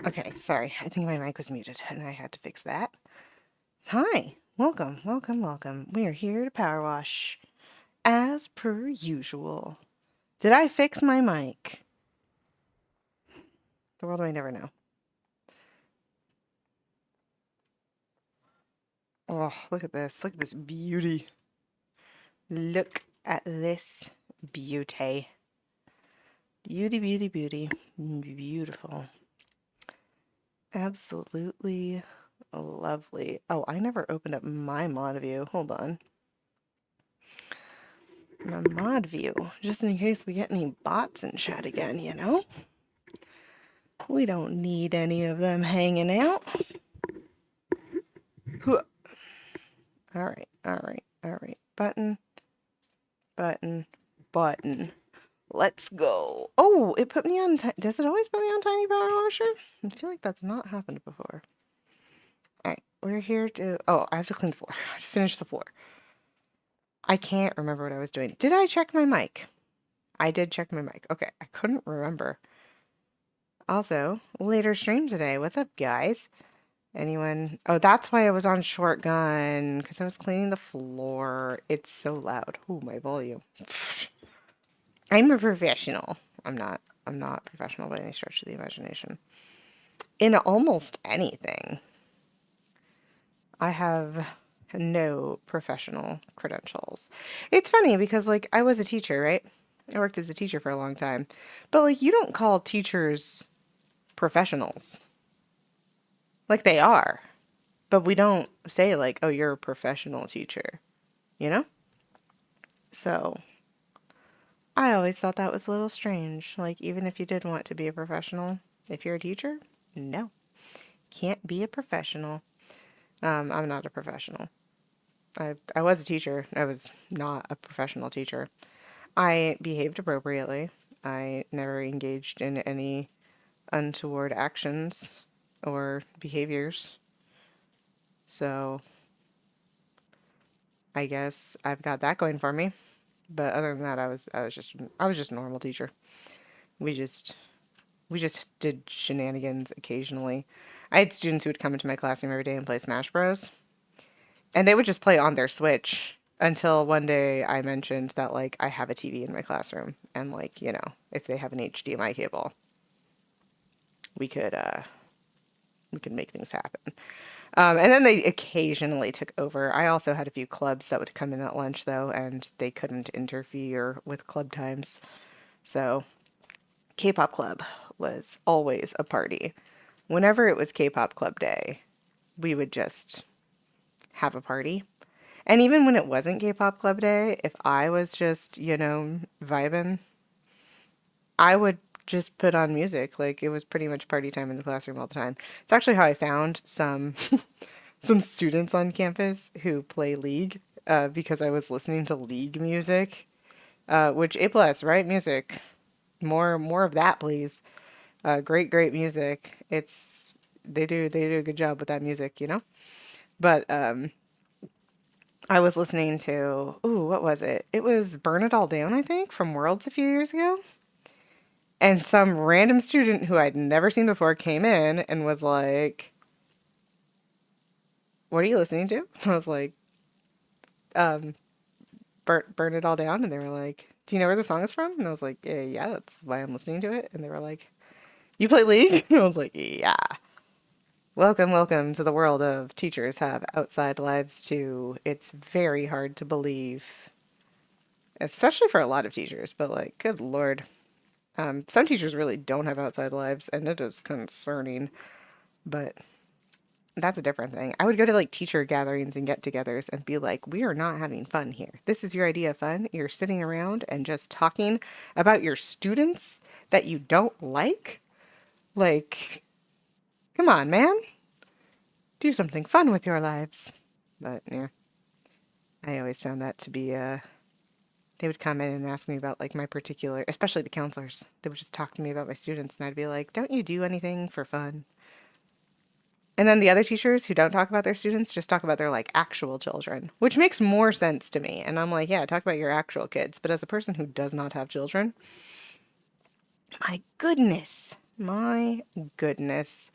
Okay, sorry. I think my mic was muted and I had to fix that. Hi, welcome, welcome, welcome. We are here to power wash as per usual. Did I fix my mic? The world may never know. Oh, look at this. Look at this beauty. Look at this beauty. Beauty, beauty, beauty. Beautiful. Absolutely lovely. Oh, I never opened up my mod view. Hold on. My mod view, just in case we get any bots in chat again, you know? We don't need any of them hanging out. Alright, alright, alright. Button, button, button. Let's go. Oh, it put me on... Does it always put me on Tiny Power Washer? I feel like that's not happened before. Alright, we're here to... Oh, I have to clean the floor. I have to finish the floor. I can't remember what I was doing. Did I check my mic? I did check my mic. Okay, I couldn't remember. Also, later stream today. What's up, guys? Anyone? Oh, that's why I was on short gun, because I was cleaning the floor. It's so loud. Ooh, my volume. I'm a professional. I'm not professional by any stretch of the imagination. In almost anything. I have no professional credentials. It's funny because, like, I was a teacher, right? I worked as a teacher for a long time. But, like, you don't call teachers professionals. Like, they are. But we don't say, like, oh, you're a professional teacher, you know? So, I always thought that was a little strange. Like, even if you did want to be a professional, if you're a teacher, no. Can't be a professional. I'm not a professional. I was a teacher. I was not a professional teacher. I behaved appropriately. I never engaged in any untoward actions or behaviors. So, I guess I've got that going for me. But other than that, I was just a normal teacher. We just we just did shenanigans occasionally. I had students who would come into my classroom every day and play Smash Bros. And they would just play on their Switch until one day I mentioned that, like, I have a TV in my classroom and, like, you know, if they have an HDMI cable, we could make things happen. And then they occasionally took over. I also had a few clubs that would come in at lunch, though, and they couldn't interfere with club times. So K-pop club was always a party. Whenever it was K-pop club day, we would just have a party. And even when it wasn't K-pop club day, if I was just, you know, vibing, I would just put on music. Like, it was pretty much party time in the classroom all the time. It's actually how I found some some students on campus who play League, because I was listening to League music, which A plus, right? Music. More of that, please. Great, great music. They do a good job with that music, you know? But I was listening to, ooh, what was it? It was Burn It All Down, I think, from Worlds a few years ago. And some random student who I'd never seen before came in and was like, "What are you listening to?" I was like, um, Burn It All Down. And they were like, "Do you know where the song is from?" And I was like, yeah, that's why I'm listening to it." And they were like, "You play League?" And I was like, "Yeah." Welcome, welcome to the world of teachers have outside lives too. It's very hard to believe, especially for a lot of teachers, but, like, good Lord. Some teachers really don't have outside lives, and it is concerning, but that's a different thing. I would go to, like, teacher gatherings and get-togethers and be like, we are not having fun here. This is your idea of fun. You're sitting around and just talking about your students that you don't like? Like, come on, man. Do something fun with your lives. But, yeah, I always found that to be, they would come in and ask me about, like, my particular, especially the counselors. They would just talk to me about my students, and I'd be like, don't you do anything for fun? And then the other teachers who don't talk about their students just talk about their, like, actual children, which makes more sense to me. And I'm like, yeah, talk about your actual kids. But as a person who does not have children, my goodness. My goodness.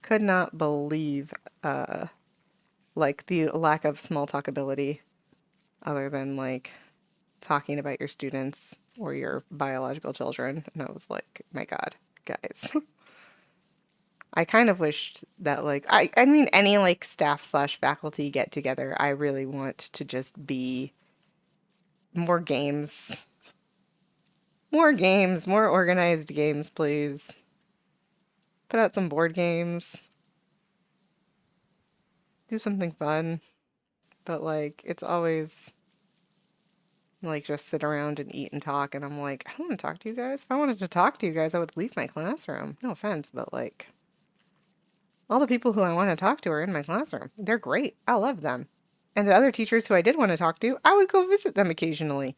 Could not believe like the lack of small talk ability other than like talking about your students or your biological children. And I was like, my God, guys. I kind of wished that like I mean any like staff slash faculty get together, I really want to just be more games. More games, more organized games, please. Put out some board games. Do something fun. But like it's always like just sit around and eat and talk and I'm like, I don't want to talk to you guys. If I wanted to talk to you guys, I would leave my classroom. No offense, but like all the people who I want to talk to are in my classroom. They're great. I love them. And the other teachers who I did want to talk to, I would go visit them occasionally.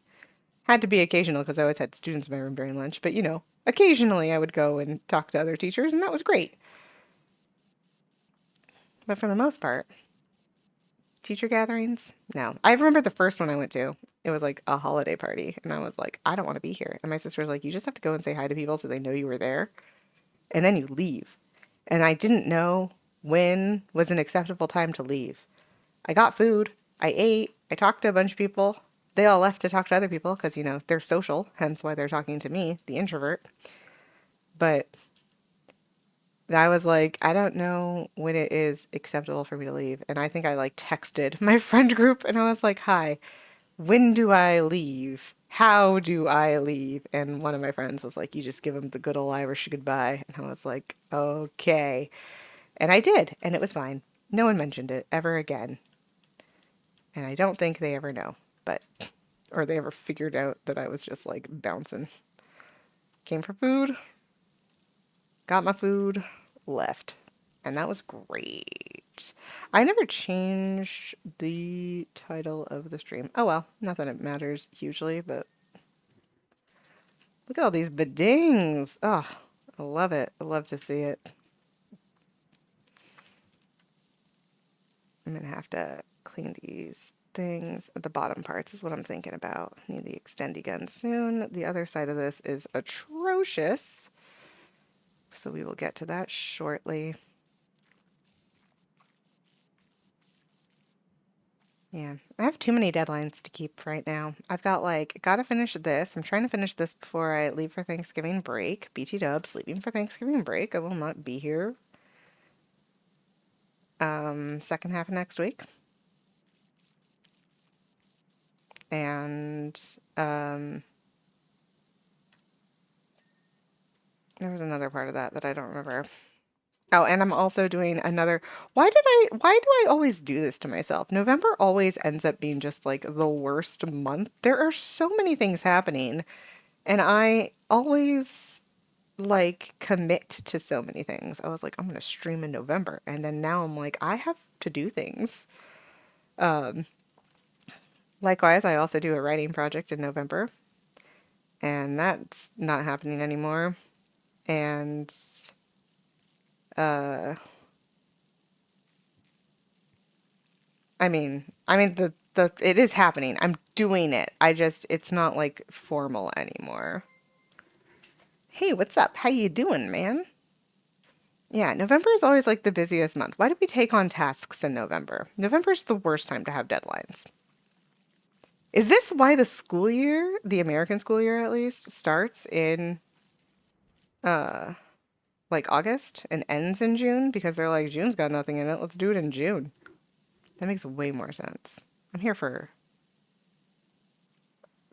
Had to be occasional because I always had students in my room during lunch, but you know, occasionally I would go and talk to other teachers, and that was great. But for the most part, teacher gatherings, no. I remember the first one I went to. It was like a holiday party, and I was like, I don't want to be here. And my sister was like, you just have to go and say hi to people so they know you were there, and then you leave. And I didn't know when was an acceptable time to leave. I got food, I ate, I talked to a bunch of people. They all left to talk to other people because, you know, they're social, hence why they're talking to me, the introvert. But I was like, I don't know when it is acceptable for me to leave. And I think I like texted my friend group and I was like, hi, when do I leave? How do I leave? And one of my friends was like, you just give them the good old Irish goodbye. And I was like, okay. And I did. And it was fine. No one mentioned it ever again. And I don't think they ever know, but, or they ever figured out that I was just like bouncing. Came for food, got my food, left. And that was great. I never changed the title of the stream. Oh well, not that it matters hugely, but look at all these bedings. Oh, I love it. I love to see it. I'm gonna have to clean these things. The bottom parts is what I'm thinking about. Need the extendy gun soon. The other side of this is atrocious. So we will get to that shortly. Yeah, I have too many deadlines to keep right now. I've got like, gotta finish this. I'm trying to finish this before I leave for Thanksgiving break. BT dubs, leaving for Thanksgiving break. I will not be here. Second half of next week. And there was another part of that that I don't remember. Oh, and I'm also doing another. Why do I always do this to myself? November always ends up being just like the worst month. There are so many things happening, and I always like commit to so many things. I was like, I'm gonna stream in November, and then now I'm like, I have to do things. Likewise, I also do a writing project in November, and that's not happening anymore. And I mean the it is happening. I'm doing it. It's not like formal anymore. Hey, what's up? How you doing, man? Yeah, November is always like the busiest month. Why do we take on tasks in November? November's the worst time to have deadlines. Is this why the school year, the American school year at least, starts in like August and ends in June? Because they're like, June's got nothing in it. Let's do it in June. That makes way more sense. I'm here for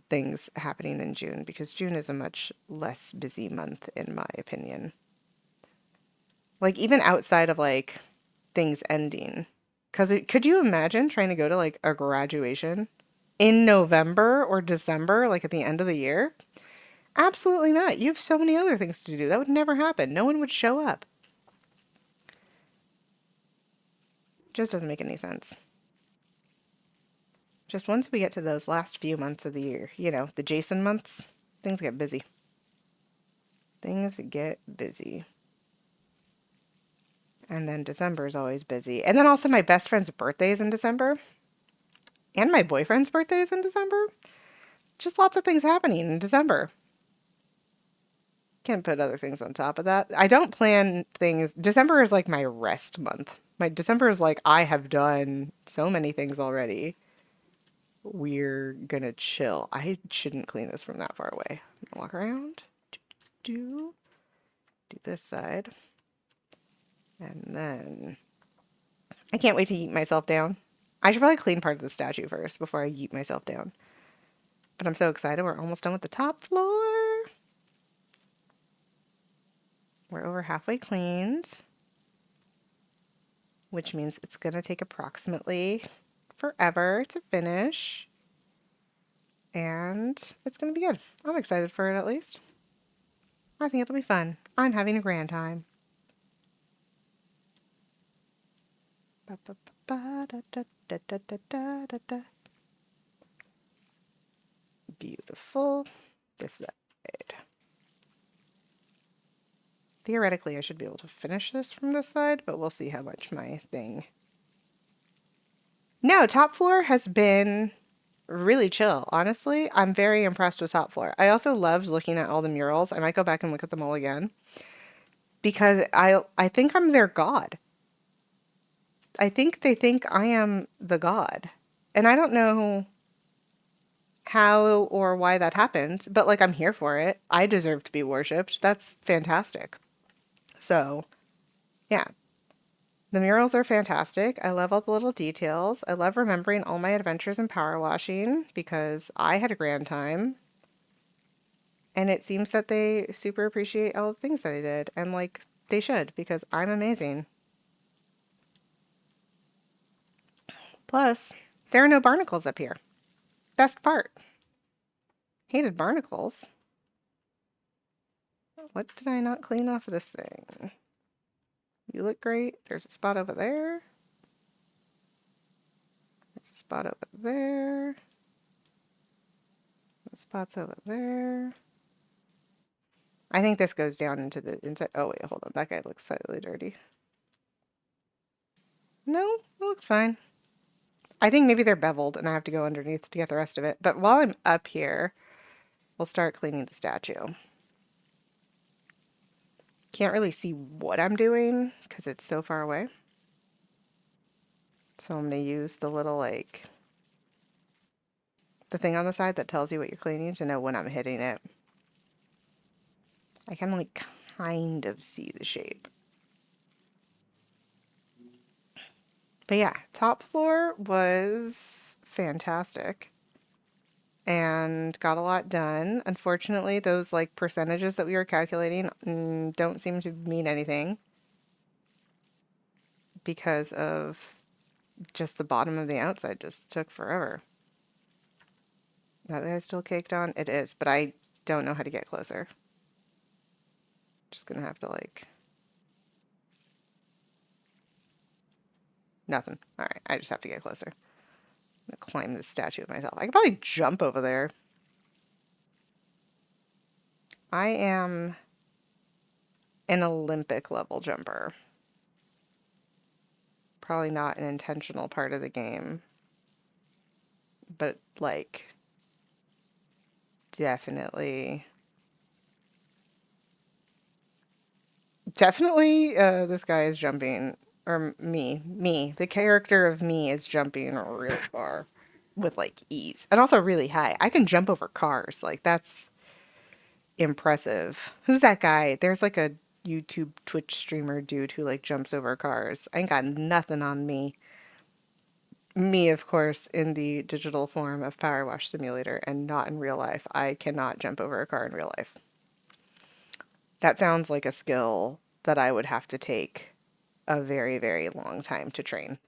things happening in June because June is a much less busy month in my opinion. Like even outside of like things ending. Cause could you imagine trying to go to like a graduation in November or December, like at the end of the year? Absolutely not. You have so many other things to do. That would never happen. No one would show up. Just doesn't make any sense. Just once we get to those last few months of the year, you know, the Jason months, things get busy. Things get busy. And then December is always busy. And then also my best friend's birthday is in December. And my boyfriend's birthday is in December. Just lots of things happening in December. Can't put other things on top of that. I don't plan things. December is like my rest month. My December is like I have done so many things already. We're gonna chill. I shouldn't clean this from that far away. Walk around. Do this side. And then I can't wait to yeet myself down. I should probably clean part of the statue first before I yeet myself down. But I'm so excited. We're almost done with the top floor. We're over halfway cleaned, which means it's going to take approximately forever to finish. And it's going to be good. I'm excited for it at least. I think it'll be fun. I'm having a grand time. Beautiful. This side. Theoretically, I should be able to finish this from this side, but we'll see how much my thing... No, top floor has been really chill, honestly. I'm very impressed with top floor. I also loved looking at all the murals. I might go back and look at them all again. Because I think I'm their god. I think they think I am the god. And I don't know how or why that happened, but like I'm here for it. I deserve to be worshipped. That's fantastic. So, yeah. The murals are fantastic. I love all the little details. I love remembering all my adventures in power washing because I had a grand time. And it seems that they super appreciate all the things that I did. And like, they should because I'm amazing. Plus, there are no barnacles up here. Best part. Hated barnacles. What did I not clean off of this thing? You look great. There's a spot over there. There's a spot over there. The spot's over there. I think this goes down into the inside. Oh, wait, hold on. That guy looks slightly dirty. No, it looks fine. I think maybe they're beveled and I have to go underneath to get the rest of it. But while I'm up here, we'll start cleaning the statue. Can't really see what I'm doing because it's so far away. So I'm going to use the little, like, the thing on the side that tells you what you're cleaning to know when I'm hitting it. I can, like, kind of see the shape. But yeah, top floor was fantastic and got a lot done. Unfortunately, those like percentages that we were calculating don't seem to mean anything because of just the bottom of the outside just took forever. That guy's still caked on? It is, but I don't know how to get closer. Just gonna have to like... Nothing. Alright, I just have to get closer. I'm gonna climb this statue myself. I could probably jump over there. I am an Olympic level jumper. Probably not an intentional part of the game. But like definitely this guy is jumping, or me, the character of me is jumping real far with like ease and also really high. I can jump over cars. Like that's impressive. Who's that guy? There's like a YouTube Twitch streamer dude who like jumps over cars. I ain't got nothing on me. Me, of course, in the digital form of Powerwash Simulator and not in real life. I cannot jump over a car in real life. That sounds like a skill that I would have to take a very, very long time to train.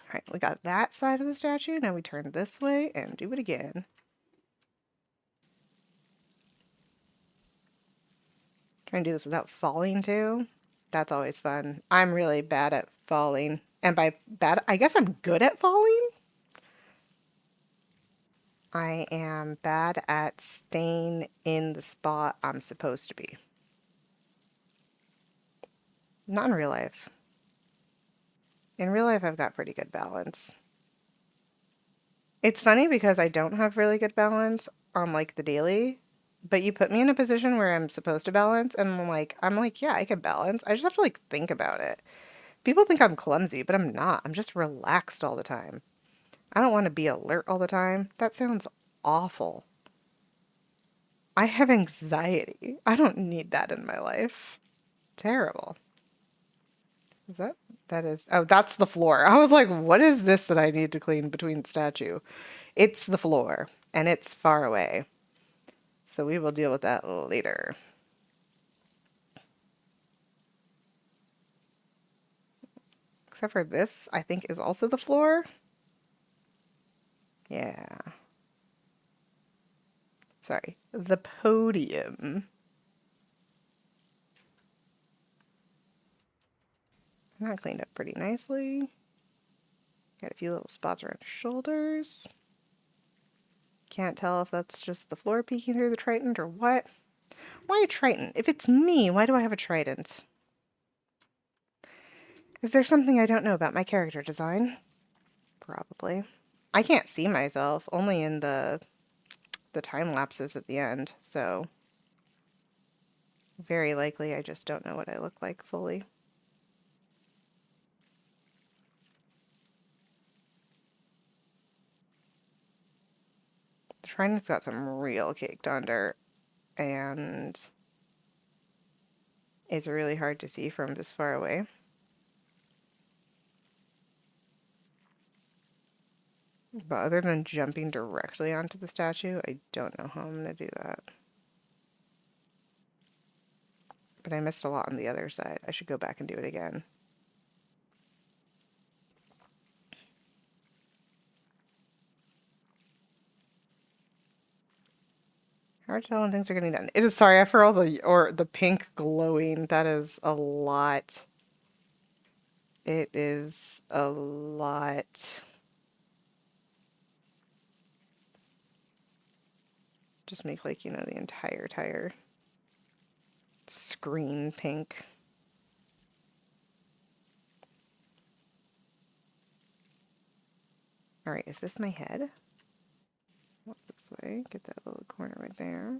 All right, we got that side of the statue. Now we turn this way and do it again. Trying to do this without falling too. That's always fun. I'm really bad at falling. And by bad, I guess I'm good at falling. I am bad at staying in the spot I'm supposed to be. Not in real life. In real life, I've got pretty good balance. It's funny because I don't have really good balance on like the daily, but you put me in a position where I'm supposed to balance, and I'm like, yeah, I can balance. I just have to like think about it. People think I'm clumsy, but I'm not. I'm just relaxed all the time. I don't want to be alert all the time. That sounds awful. I have anxiety. I don't need that in my life. Terrible. Is that? That is. Oh, that's the floor. I was like, what is this that I need to clean between the statue? It's the floor, and it's far away. So we will deal with that later. Except for this, I think is also the floor. Yeah. Sorry. The podium. That cleaned up pretty nicely. Got a few little spots around the shoulders. Can't tell if that's just the floor peeking through the trident or what. Why a trident? If it's me, why do I have a trident? Is there something I don't know about my character design? Probably. I can't see myself, only in the time lapses at the end, so very likely I just don't know what I look like fully. The trident's got some real caked on dirt, and it's really hard to see from this far away. But other than jumping directly onto the statue, I don't know how I'm going to do that. But I missed a lot on the other side. I should go back and do it again. Hard to tell when things are getting done. It is, sorry, for all the pink glowing. That is a lot. It is a lot. Just make like, the entire tire screen pink. All right, is this my head? Walk this way, get that little corner right there.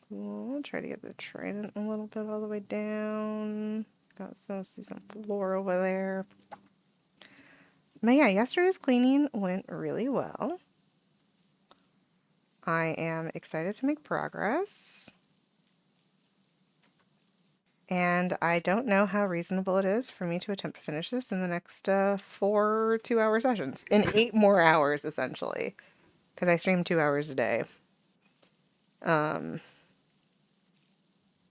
Cool. Try to get the trident a little bit all the way down. Got see some floor over there. But yeah, yesterday's cleaning went really well. I am excited to make progress. And I don't know how reasonable it is for me to attempt to finish this in the next 4 2-hour sessions. In 8 more hours, essentially. Because I stream 2 hours a day.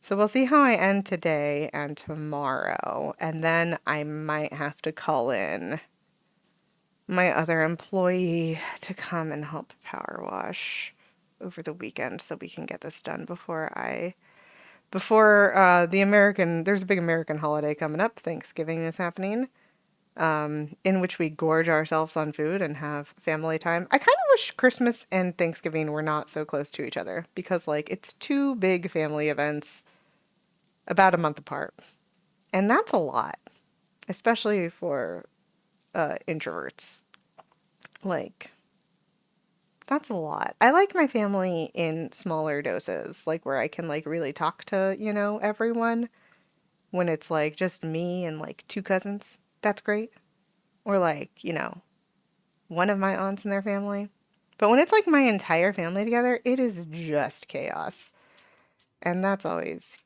So we'll see how I end today and tomorrow. And then I might have to call in my other employee to come and help power wash over the weekend so we can get this done before there's a big American holiday coming up. Thanksgiving is happening, in which we gorge ourselves on food and have family time. I kind of wish Christmas and Thanksgiving were not so close to each other because like it's two big family events about a month apart. And that's a lot, especially for introverts. Like, that's a lot. I like my family in smaller doses, like where I can like really talk to, everyone. When it's like just me and like 2 cousins, that's great. Or like, one of my aunts and their family. But when it's like my entire family together, it is just chaos. And that's always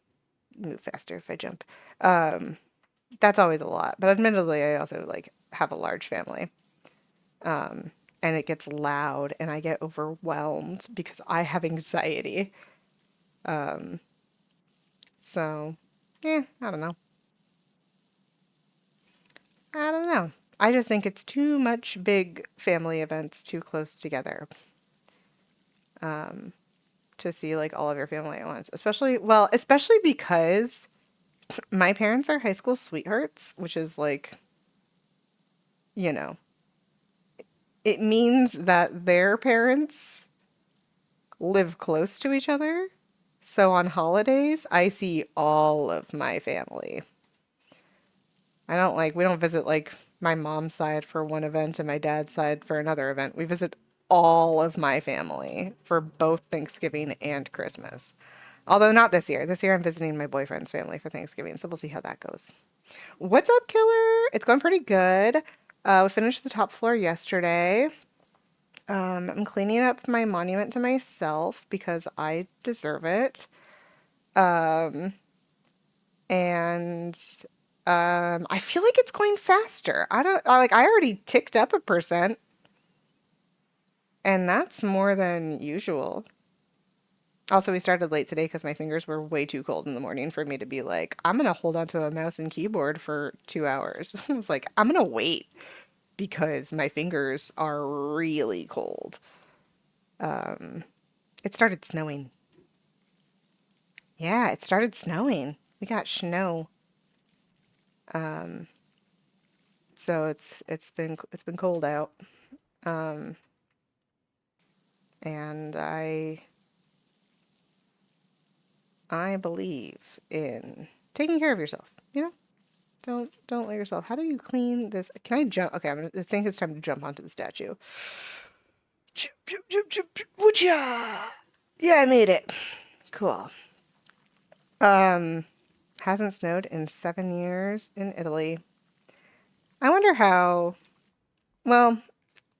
move faster if I jump. That's always a lot. But admittedly, I also like have a large family. And it gets loud and I get overwhelmed because I have anxiety. So, yeah, I don't know. I don't know. I just think it's too much big family events too close together to see like all of your family at once. Especially because my parents are high school sweethearts, which is like, you know, it means that their parents live close to each other. So on holidays, I see all of my family. We don't visit like my mom's side for one event and my dad's side for another event. We visit all of my family for both Thanksgiving and Christmas. Although not this year. This year I'm visiting my boyfriend's family for Thanksgiving, so we'll see how that goes. What's up, killer? It's going pretty good. We finished the top floor yesterday. I'm cleaning up my monument to myself because I deserve it. And I feel like it's going faster. I already ticked up 1%, and that's more than usual. Also, we started late today because my fingers were way too cold in the morning for me to be like, I'm gonna hold onto a mouse and keyboard for 2 hours. I was like, I'm gonna wait because my fingers are really cold. It started snowing. Yeah, it started snowing. We got snow. So it's been cold out. And I believe in taking care of yourself, you know? Don't let yourself. How do you clean this? Can I jump? Okay, I think it's time to jump onto the statue. Jump, jump, jump, jump, jump. Woocha! Yeah, I made it. Cool. Hasn't snowed in 7 years in Italy. I wonder how. Well,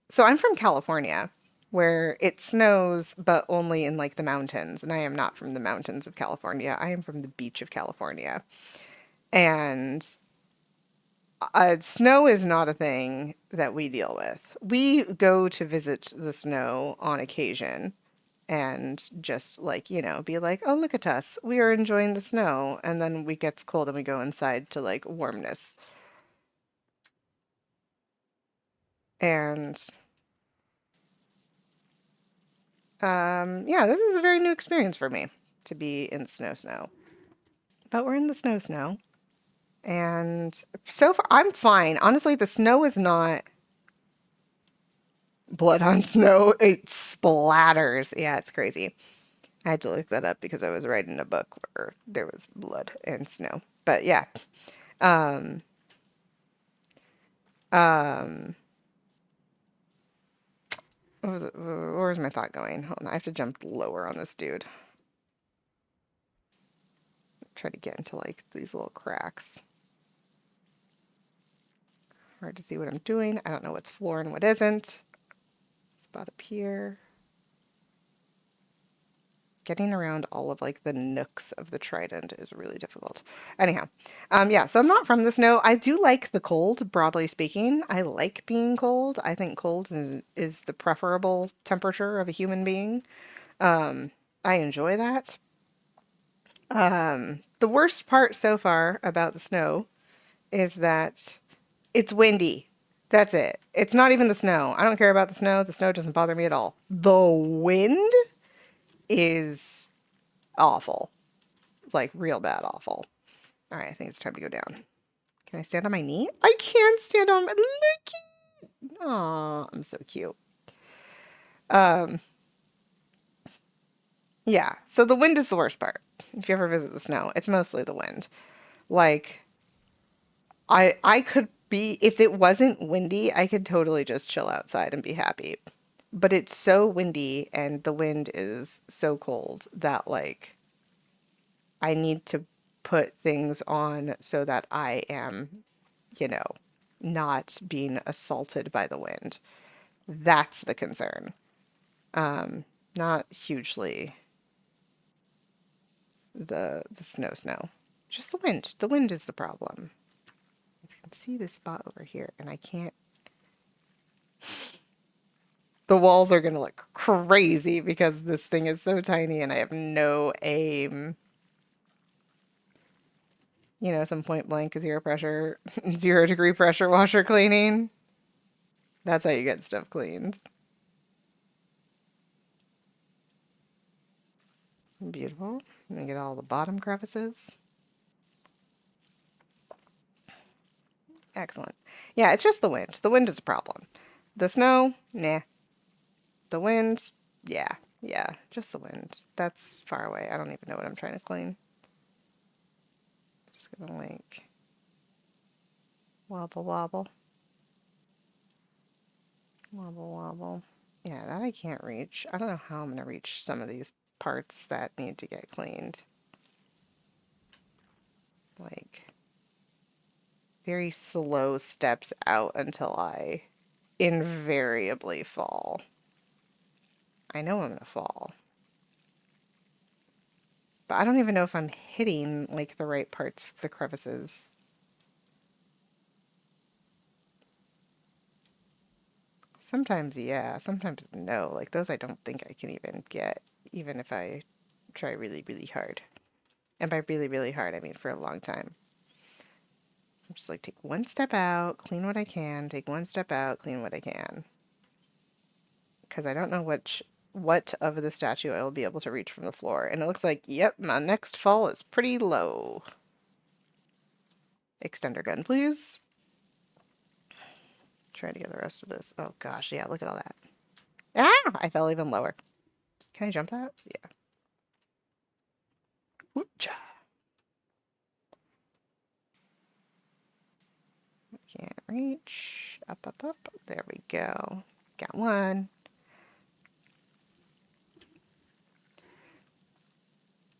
so I'm from California, where it snows, but only in like the mountains. And I am not from the mountains of California. I am from the beach of California. And snow is not a thing that we deal with. We go to visit the snow on occasion and just like, be like, oh, look at us. We are enjoying the snow. And then we gets cold and we go inside to like warmness. And yeah, this is a very new experience for me to be in the snow. But we're in the snow. And so far, I'm fine. Honestly, the snow is not blood on snow. It splatters. Yeah, it's crazy. I had to look that up because I was writing a book where there was blood and snow. But yeah. Um, um, where was my thought going? Hold on, I have to jump lower on this dude. Try to get into like these little cracks. Hard to see what I'm doing. I don't know what's floor and what isn't. Spot up here. Getting around all of like the nooks of the trident is really difficult. Anyhow, yeah, so I'm not from the snow. I do like the cold, broadly speaking. I like being cold. I think cold is the preferable temperature of a human being. I enjoy that. The worst part so far about the snow is that it's windy. That's it. It's not even the snow. I don't care about the snow. The snow doesn't bother me at all. The wind is awful. Like real bad awful. All right, I think it's time to go down. Can I stand on my knee? I can't stand on my... Look! Aw, I'm so cute. Yeah, so the wind is the worst part. If you ever visit the snow, it's mostly the wind. Like, I could be... If it wasn't windy, I could totally just chill outside and be happy. But it's so windy and the wind is so cold that, like, I need to put things on so that I am, not being assaulted by the wind. That's the concern. Not hugely the snow. Just the wind. The wind is the problem. I can see this spot over here and I can't. The walls are gonna look crazy because this thing is so tiny and I have no aim. Some point blank zero pressure, 0 degree pressure washer cleaning. That's how you get stuff cleaned. Beautiful. Let me get all the bottom crevices. Excellent. Yeah, it's just the wind. The wind is a problem. The snow, nah. The wind, yeah. Yeah, just the wind. That's far away. I don't even know what I'm trying to clean. Just gonna like wobble wobble. Wobble wobble. Yeah, that I can't reach. I don't know how I'm gonna reach some of these parts that need to get cleaned. Like very slow steps out until I invariably fall. I know I'm gonna fall. But I don't even know if I'm hitting like the right parts of the crevices. Sometimes yeah, sometimes no. Like those I don't think I can even get, even if I try really, really hard. And by really, really hard, I mean for a long time. So I'm just like take one step out, clean what I can, take one step out, clean what I can. Because I don't know what of the statue I will be able to reach from the floor. And it looks like, yep, my next fall is pretty low. Extender gun, please. Try to get the rest of this. Oh gosh, yeah, look at all that. Ah! I fell even lower. Can I jump that? Yeah. Whoop-cha. Can't reach. Up, up, up. There we go. Got one.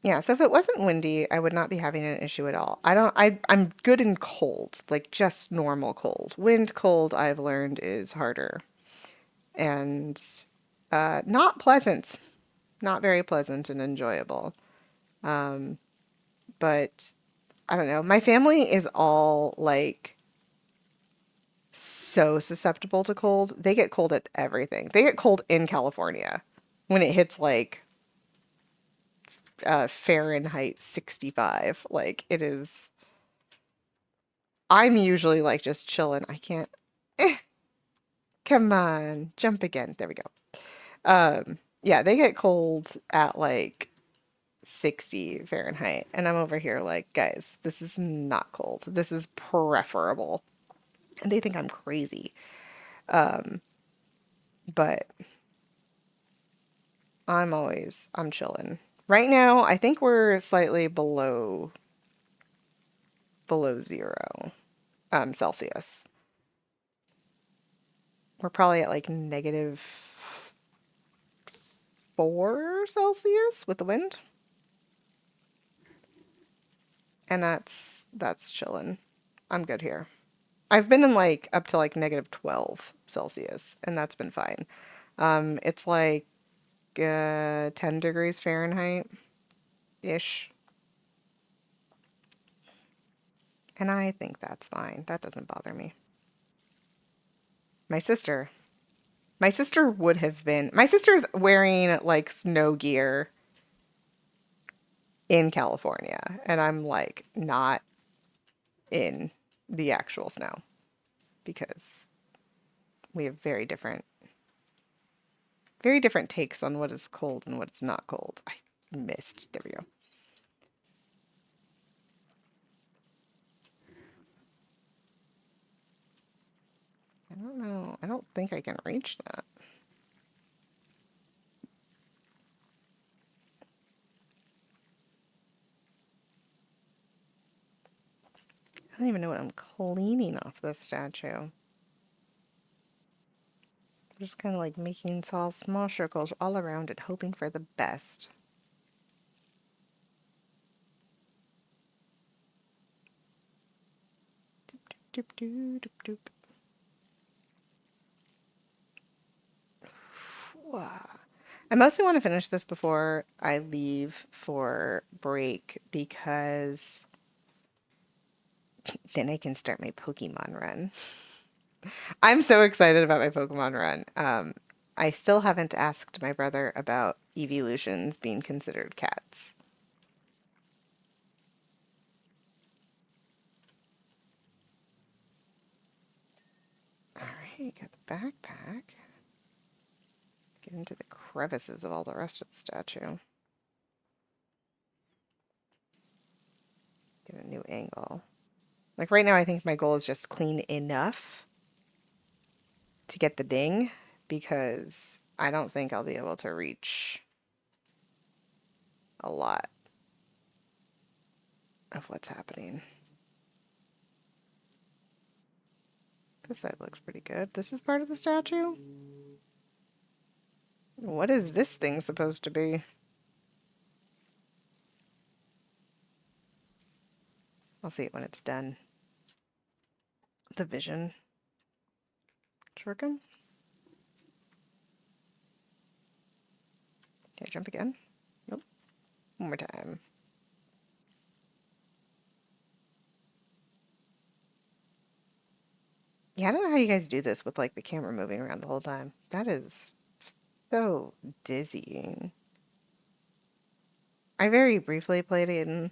Yeah, so if it wasn't windy, I would not be having an issue at all. I'm good in cold, like just normal cold. Wind cold, I've learned, is harder and not pleasant, not very pleasant and enjoyable. But I don't know. My family is all like so susceptible to cold. They get cold at everything. They get cold in California when it hits like Fahrenheit 65. Like it is. I'm usually like just chilling. I can't. Eh, come on, jump again. There we go. Yeah, they get cold at like 60 Fahrenheit, and I'm over here like, guys, this is not cold. This is preferable. And they think I'm crazy. But I'm chilling. Right now, I think we're slightly below zero Celsius. We're probably at like -4 Celsius with the wind. And that's chilling. I'm good here. I've been in like up to like -12 Celsius, and that's been fine. It's like 10 degrees Fahrenheit ish. And I think that's fine. That doesn't bother me. My sister. My sister would have been. My sister's wearing like snow gear in California, and I'm like not in the actual snow because we have very different takes on what is cold and what is not cold. I missed. There we go. I don't know. I don't think I can reach that. I don't even know what I'm cleaning off this statue. I'm just kind of like making small circles all around it, hoping for the best. Doop, doop, doop, doop. Wow. I mostly want to finish this before I leave for break because then I can start my Pokemon run. I'm so excited about my Pokemon run. I still haven't asked my brother about evolutions being considered cats. All right, got the backpack. Get into the crevices of all the rest of the statue. Get a new angle. Like right now, I think my goal is just clean enough to get the ding because I don't think I'll be able to reach a lot of what's happening. This side looks pretty good. This is part of the statue? What is this thing supposed to be? I'll see it when it's done. The vision. It's working. Can I jump again? Nope. One more time. Yeah, I don't know how you guys do this with like the camera moving around the whole time. That is so dizzying. I very briefly played it in...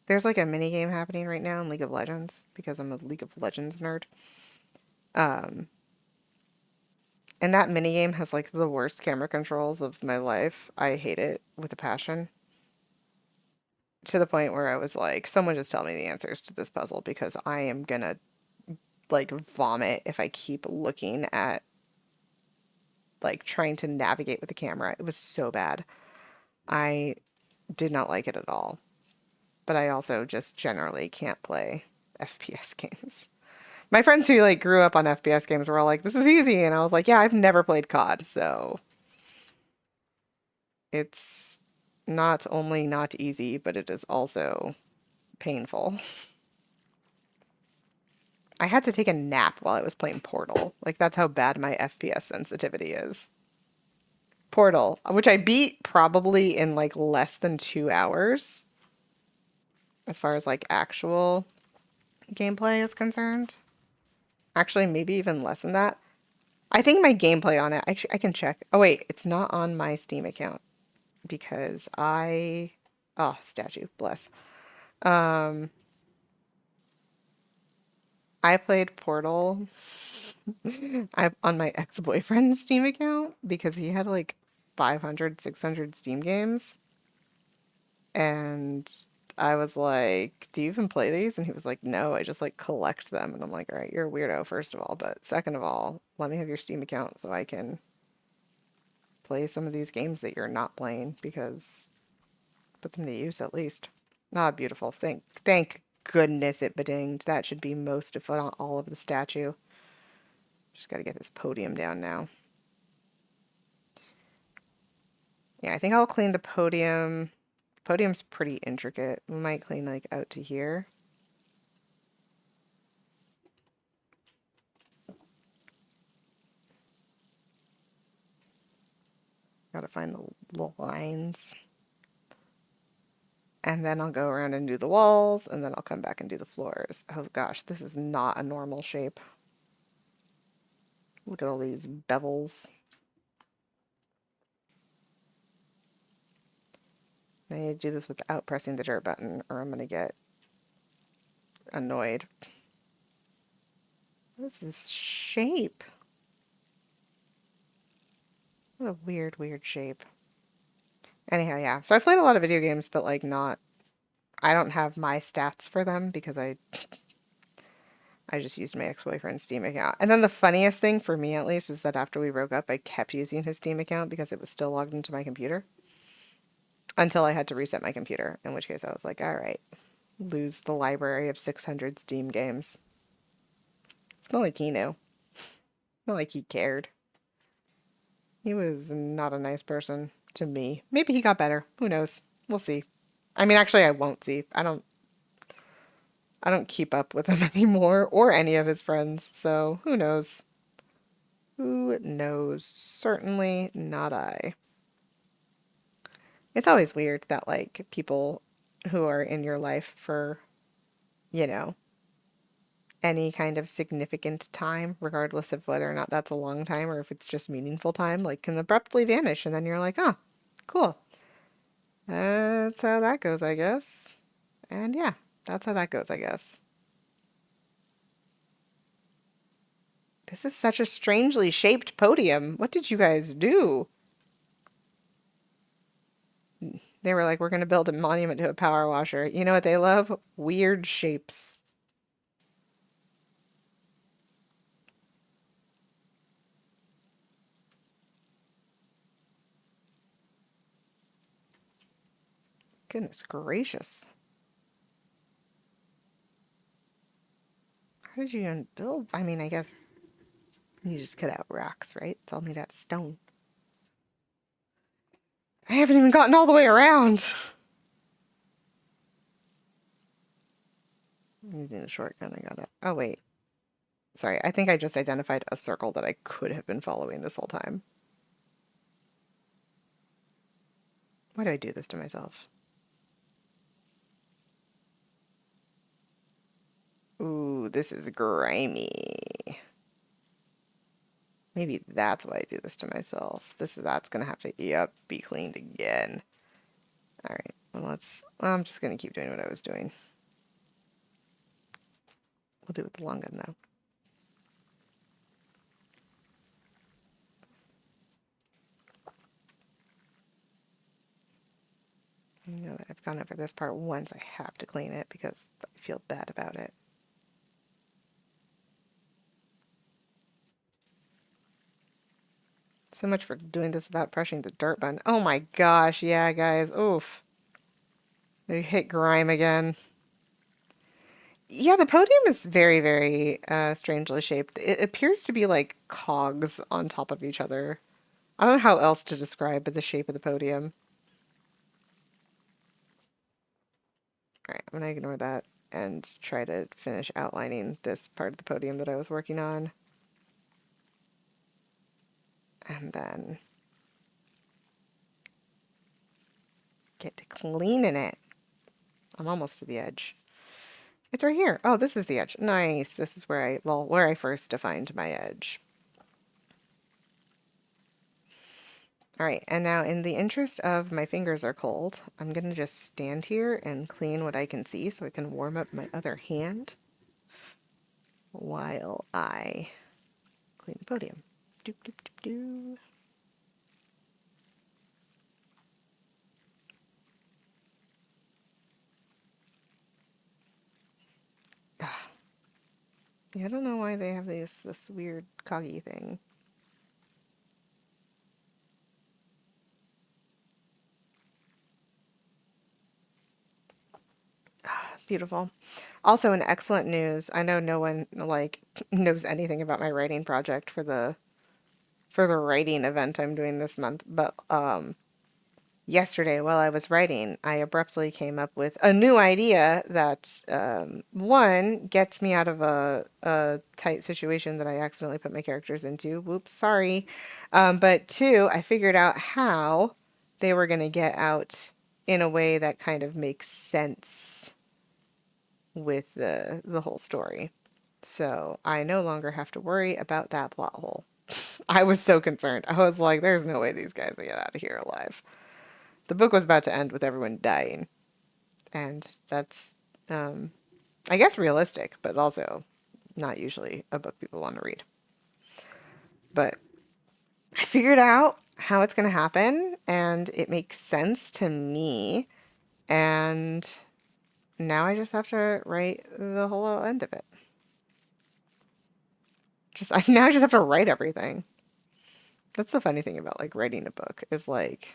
There's like a mini game happening right now in League of Legends because I'm a League of Legends nerd. And that mini game has like the worst camera controls of my life. I hate it with a passion. To the point where I was like, someone just tell me the answers to this puzzle because I am gonna like vomit if I keep looking at like trying to navigate with the camera. It was so bad. I did not like it at all. But I also just generally can't play FPS games. My friends who like grew up on FPS games were all like, "This is easy," and I was like, "Yeah, I've never played COD, so it's not only not easy, but it is also painful." I had to take a nap while I was playing Portal. Like that's how bad my FPS sensitivity is. Portal, which I beat probably in like less than 2 hours, as far as like actual gameplay is concerned. Actually, maybe even less than that. I think my gameplay on it, actually, I can check. Oh, wait, it's not on my Steam account because oh, statue, bless. Um, I played Portal on my ex-boyfriend's Steam account because he had like 500, 600 Steam games. And I was like, "Do you even play these?" And he was like, "No, I just like collect them." And I'm like, "All right, you're a weirdo, first of all. But second of all, let me have your Steam account so I can play some of these games that you're not playing because put them to use at least." Ah, beautiful. Thank goodness it bedinged. That should be most of all of the statue. Just got to get this podium down now. Yeah, I think I'll clean the podium. Podium's pretty intricate. We might clean like out to here. Gotta find the lines. And then I'll go around and do the walls, and then I'll come back and do the floors. Oh gosh, this is not a normal shape. Look at all these bevels. I need to do this without pressing the dirt button, or I'm gonna get annoyed. What is this shape? What a weird, weird shape. Anyhow, yeah. So I've played a lot of video games, but like not... I don't have my stats for them because I just used my ex-boyfriend's Steam account. And then the funniest thing for me, at least, is that after we broke up, I kept using his Steam account because it was still logged into my computer. Until I had to reset my computer, in which case I was like, all right, lose the library of 600 Steam games. It's not like he knew. Not like he cared. He was not a nice person to me. Maybe he got better. Who knows? We'll see. I mean, actually, I won't see. I don't keep up with him anymore or any of his friends, so who knows? Who knows? Certainly not I. It's always weird that like people who are in your life for, you know, any kind of significant time, regardless of whether or not that's a long time or if it's just meaningful time, like can abruptly vanish and then you're like, oh, cool. That's how that goes, I guess. And yeah, that's how that goes, I guess. This is such a strangely shaped podium. What did you guys do? They were like, we're going to build a monument to a power washer. You know what they love? Weird shapes. Goodness gracious. How did you even build? I mean, I guess you just cut out rocks, right? It's all made out of stone. I haven't even gotten all the way around. I'm using a shortcut. I got it. Oh, wait. Sorry, I think I just identified a circle that I could have been following this whole time. Why do I do this to myself? Ooh, this is grimy. Maybe that's why I do this to myself. That's gonna have to, yep, be cleaned again. Alright, well I'm just gonna keep doing what I was doing. We'll do it with the long gun though. You know that I've gone over this part once, I have to clean it because I feel bad about it. So much for doing this without pressing the dirt button. Oh my gosh, yeah guys, oof. They hit grime again. Yeah, the podium is very, very strangely shaped. It appears to be like cogs on top of each other. I don't know how else to describe the shape of the podium. Alright, I'm gonna ignore that and try to finish outlining this part of the podium that I was working on. And then get to cleaning it. I'm almost to the edge. It's right here. Oh, this is the edge. Nice. This is where where I first defined my edge. Alright, and now in the interest of my fingers are cold, I'm going to just stand here and clean what I can see so I can warm up my other hand while I clean the podium. Doop, doop, doop, doop. Yeah, I don't know why they have this weird coggy thing. Beautiful. Also, in excellent news, I know no one like knows anything about my writing project for the writing event I'm doing this month, but yesterday while I was writing, I abruptly came up with a new idea that one gets me out of a tight situation that I accidentally put my characters into. Whoops, sorry. But two, I figured out how they were going to get out in a way that kind of makes sense with the whole story. So I no longer have to worry about that plot hole. I was so concerned. I was like, there's no way these guys will get out of here alive. The book was about to end with everyone dying. And that's, I guess, realistic, but also not usually a book people want to read. But I figured out how it's going to happen, and it makes sense to me. And now I just have to write the whole end of it. Now I just have to write everything. That's the funny thing about like writing a book is like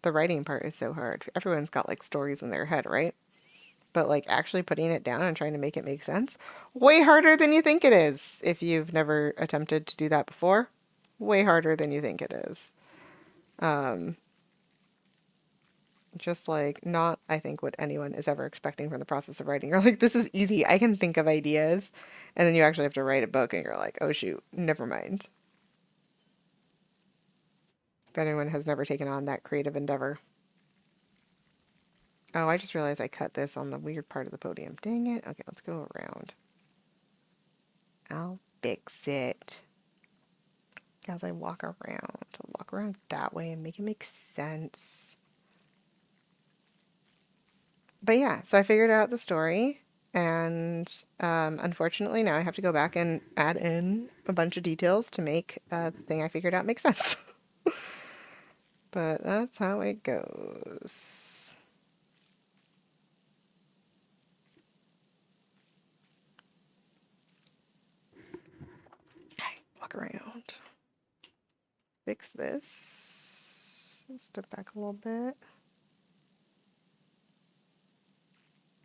the writing part is so hard. Everyone's got like stories in their head, right? But like actually putting it down and trying to make it make sense, way harder than you think it is if you've never attempted to do that before. Way harder than you think it is. Just like not, I think, what anyone is ever expecting from the process of writing. You're like, this is easy. I can think of ideas. And then you actually have to write a book and you're like, oh shoot, never mind. If anyone has never taken on that creative endeavor. Oh, I just realized I cut this on the weird part of the podium. Dang it. Okay, let's go around. I'll fix it. As I walk around. To walk around that way and make it make sense. But yeah, so I figured out the story. And unfortunately, now I have to go back and add in a bunch of details to make the thing I figured out make sense. But that's how it goes. Okay, walk around. Fix this. Step back a little bit.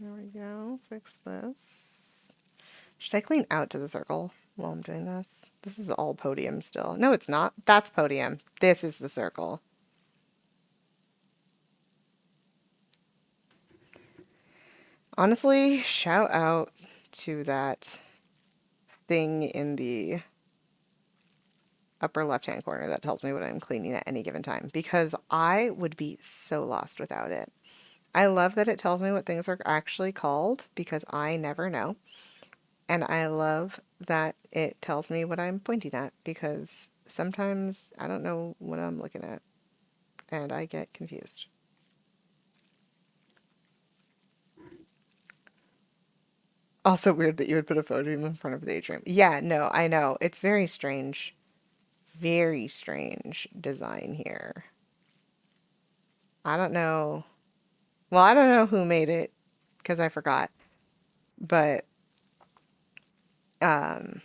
There we go. Fix this. Should I clean out to the circle while I'm doing this? This is all podium still. No, it's not. That's podium. This is the circle. Honestly, shout out to that thing in the upper left-hand corner that tells me what I'm cleaning at any given time, because I would be so lost without it. I love that it tells me what things are actually called because I never know. And I love that it tells me what I'm pointing at because sometimes I don't know what I'm looking at and I get confused. Also weird that you would put a podium in front of the atrium. Yeah, no, I know. It's very strange. Very strange design here. I don't know. Well, I don't know who made it because I forgot. But um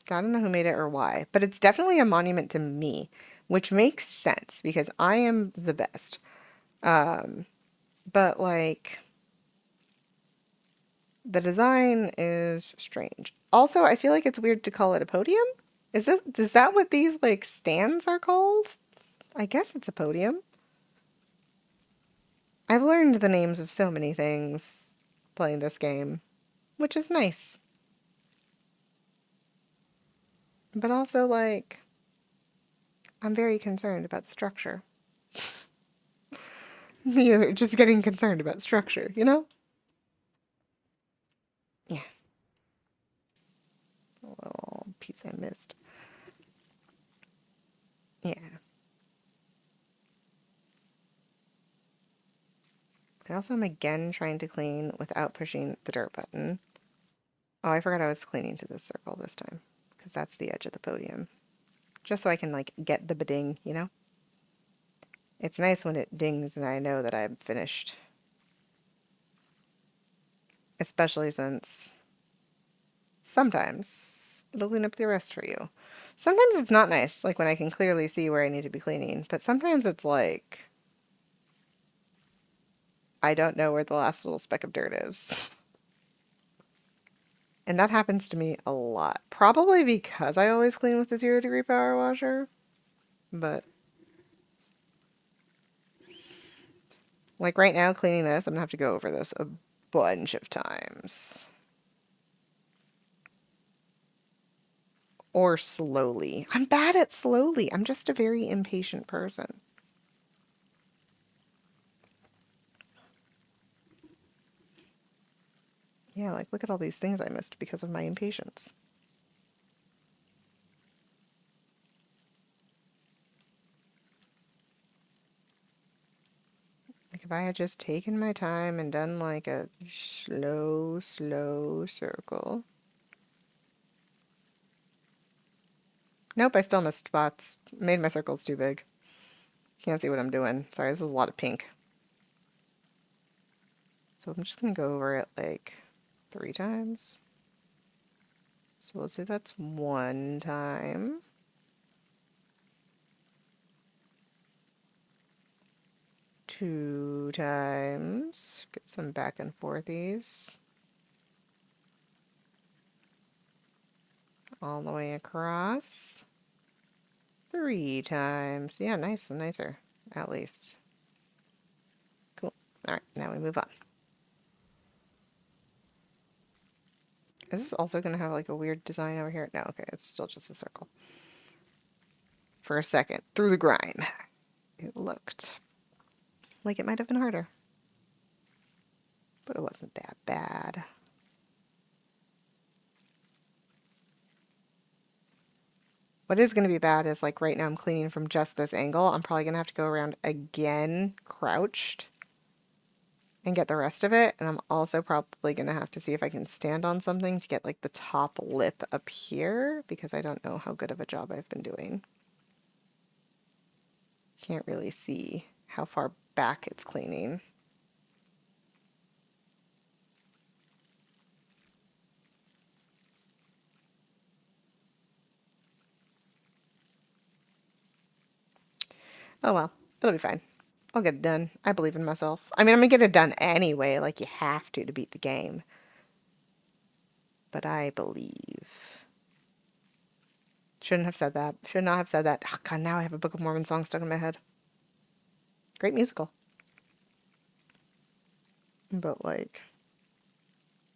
I don't know who made it or why. But it's definitely a monument to me, which makes sense because I am the best. But like the design is strange. Also, I feel like it's weird to call it a podium. Is that what these like stands are called? I guess it's a podium. I've learned the names of so many things playing this game, which is nice. But also like I'm very concerned about the structure. You're just getting concerned about structure, you know? Yeah. A little piece I missed. Yeah. I also am again trying to clean without pushing the dirt button. Oh, I forgot I was cleaning to this circle this time, because that's the edge of the podium. Just so I can, like, get the ba-ding, you know? It's nice when it dings and I know that I'm finished. Especially since sometimes it'll clean up the rest for you. Sometimes it's not nice, like when I can clearly see where I need to be cleaning, but sometimes it's like I don't know where the last little speck of dirt is. And that happens to me a lot. Probably because I always clean with the 0-degree power washer. But like right now cleaning this, I'm gonna have to go over this a bunch of times. Or slowly. I'm bad at slowly. I'm just a very impatient person. Yeah, like look at all these things I missed because of my impatience. Like if I had just taken my time and done like a slow, slow circle. Nope, I still missed spots. Made my circles too big. Can't see what I'm doing. Sorry, this is a lot of pink. So I'm just gonna go over it like 3 times. So let's say that's 1 time. 2 times. Get some back and forthies. All the way across. 3 times. Yeah, nice and nicer, at least. Cool. Alright, now we move on. Is this also going to have like a weird design over here? No, okay, it's still just a circle. For a second, through the grime, it looked like it might have been harder. But it wasn't that bad. What is going to be bad is like right now I'm cleaning from just this angle. I'm probably going to have to go around again, crouched, and get the rest of it. And I'm also probably going to have to see if I can stand on something to get like the top lip up here because I don't know how good of a job I've been doing. Can't really see how far back it's cleaning. Oh well, it'll be fine. I'll get it done. I believe in myself. I mean, I'm gonna get it done anyway, like you have to beat the game. But I believe. Shouldn't have said that. Should not have said that. Oh, God, now I have a Book of Mormon song stuck in my head. Great musical. But, like,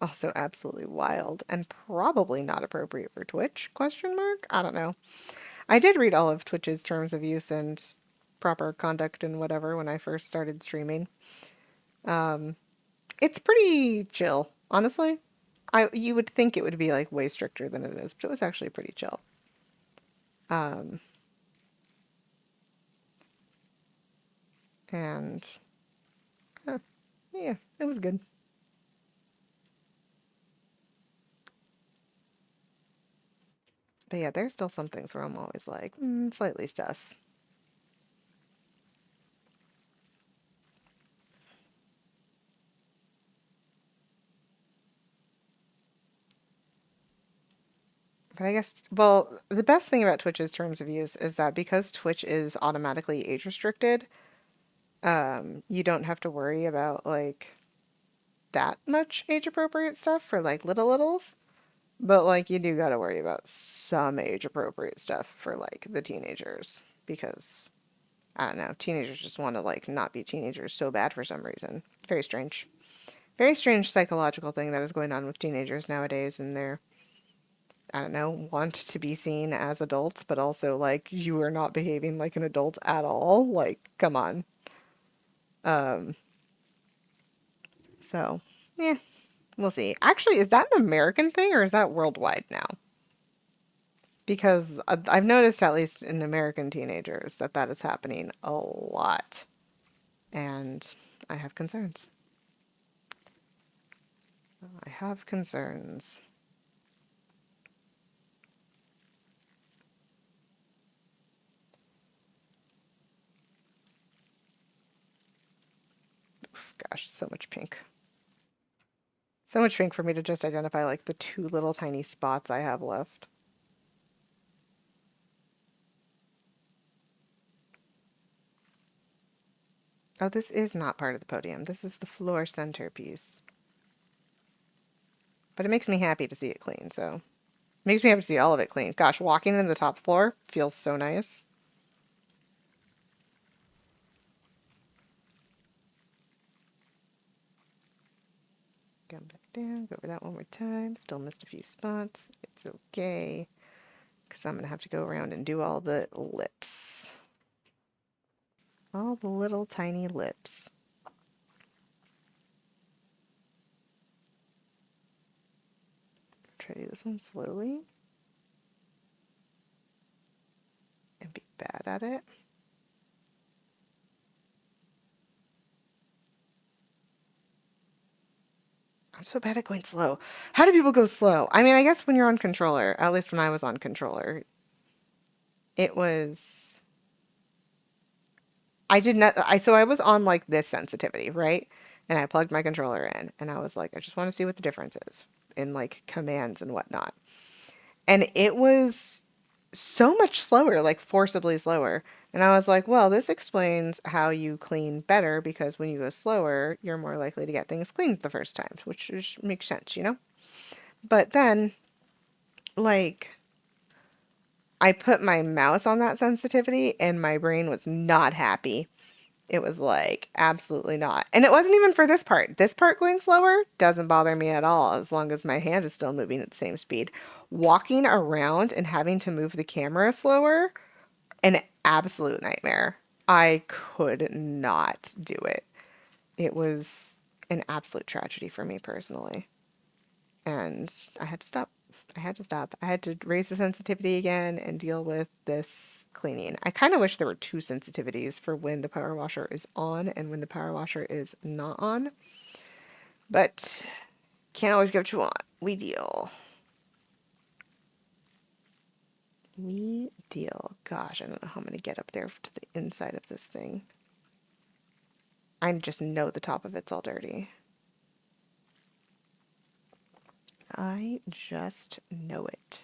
also absolutely wild and probably not appropriate for Twitch, question mark? I don't know. I did read all of Twitch's terms of use and proper conduct and whatever when I first started streaming. It's pretty chill, honestly. You would think it would be like way stricter than it is, but it was actually pretty chill. Um, and yeah, it was good. But yeah, there's still some things where I'm always like, slightly sus. But I guess, well, the best thing about Twitch's terms of use is that because Twitch is automatically age restricted, you don't have to worry about like that much age appropriate stuff for like littles. But like you do gotta worry about some age appropriate stuff for like the teenagers because I don't know, teenagers just want to like not be teenagers so bad for some reason. Very strange. Very strange psychological thing that is going on with teenagers nowadays and their I don't know, want to be seen as adults, but also like you are not behaving like an adult at all. Like, come on. Um, so yeah, we'll see. Actually, is that an American thing or is that worldwide now? Because I've noticed, at least in American teenagers, that that is happening a lot. And I have concerns. I have concerns. Oof, gosh, so much pink. So much pink for me to just identify like the two little tiny spots I have left. Oh, this is not part of the podium. This is the floor centerpiece. But it makes me happy to see it clean, so. Makes me happy to see all of it clean. Gosh, walking in the top floor feels so nice. Come back down, go over that one more time. Still missed a few spots. It's okay, because I'm going to have to go around and do all the lips. All the little tiny lips. Try to do this one slowly. And be bad at it. I'm so bad at going slow. How do people go slow? I mean, I guess when you're on controller, at least when I was on controller, it was I did not so I was on like this sensitivity, right? And I plugged my controller in and I was like, I just want to see what the difference is in like commands and whatnot. And it was so much slower, like forcibly slower. And I was like, well, this explains how you clean better because when you go slower, you're more likely to get things cleaned the first time, which just makes sense, you know? But then, like, I put my mouse on that sensitivity and my brain was not happy. It was like, absolutely not. And it wasn't even for this part. This part going slower doesn't bother me at all as long as my hand is still moving at the same speed. Walking around and having to move the camera slower, an absolute nightmare. I could not do it. It was an absolute tragedy for me personally. And I had to stop. I had to stop. I had to raise the sensitivity again and deal with this cleaning. I kind of wish there were two sensitivities for when the power washer is on and when the power washer is not on. But can't always get what you want. We deal. We deal. Gosh, I don't know how I'm going to get up there to the inside of this thing. I just know the top of it's all dirty. I just know it.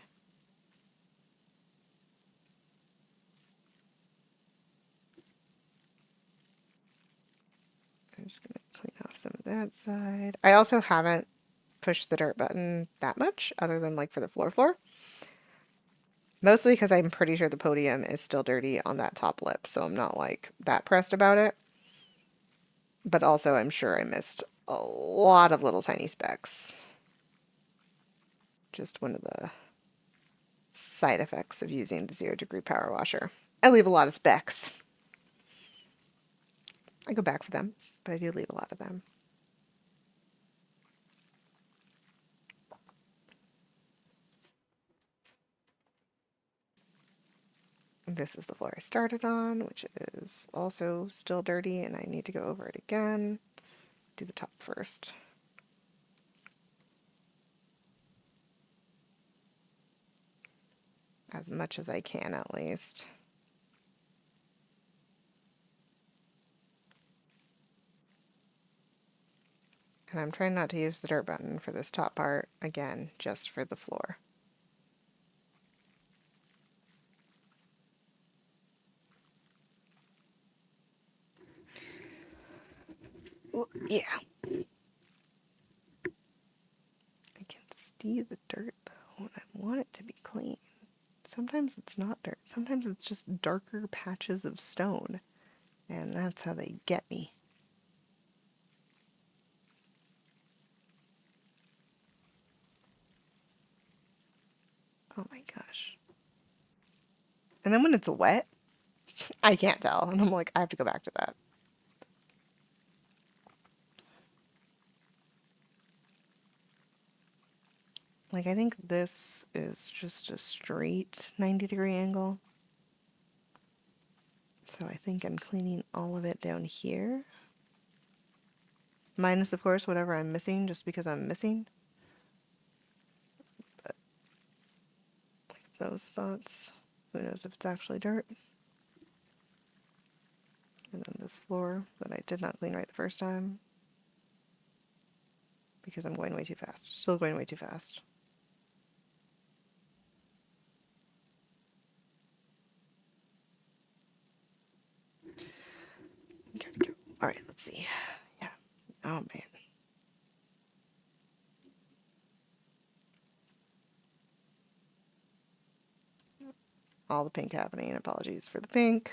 that side. I also haven't pushed the dirt button that much, other than like for the floor. Mostly because I'm pretty sure the podium is still dirty on that top lip, so I'm not like that pressed about it. But also I'm sure I missed a lot of little tiny specks. Just one of the side effects of using the 0-degree power washer. I leave a lot of specks. I go back for them, but I do leave a lot of them. This is the floor I started on, which is also still dirty, and I need to go over it again. Do the top first. As much as I can, at least. And I'm trying not to use the dirt button for this top part, again, just for the floor. Well, yeah. I can see the dirt, though, and I want it to be clean. Sometimes it's not dirt. Sometimes it's just darker patches of stone. And that's how they get me. Oh my gosh. And then when it's wet, I can't tell. And I'm like, I have to go back to that. Like, I think this is just a straight 90-degree angle. So I think I'm cleaning all of it down here. Minus, of course, whatever I'm missing, just because I'm missing. But, like those spots, who knows if it's actually dirt. And then this floor that I did not clean right the first time. Because I'm going way too fast. Still going way too fast. Go. Alright, let's see. Yeah. Oh, man. All the pink happening. Apologies for the pink.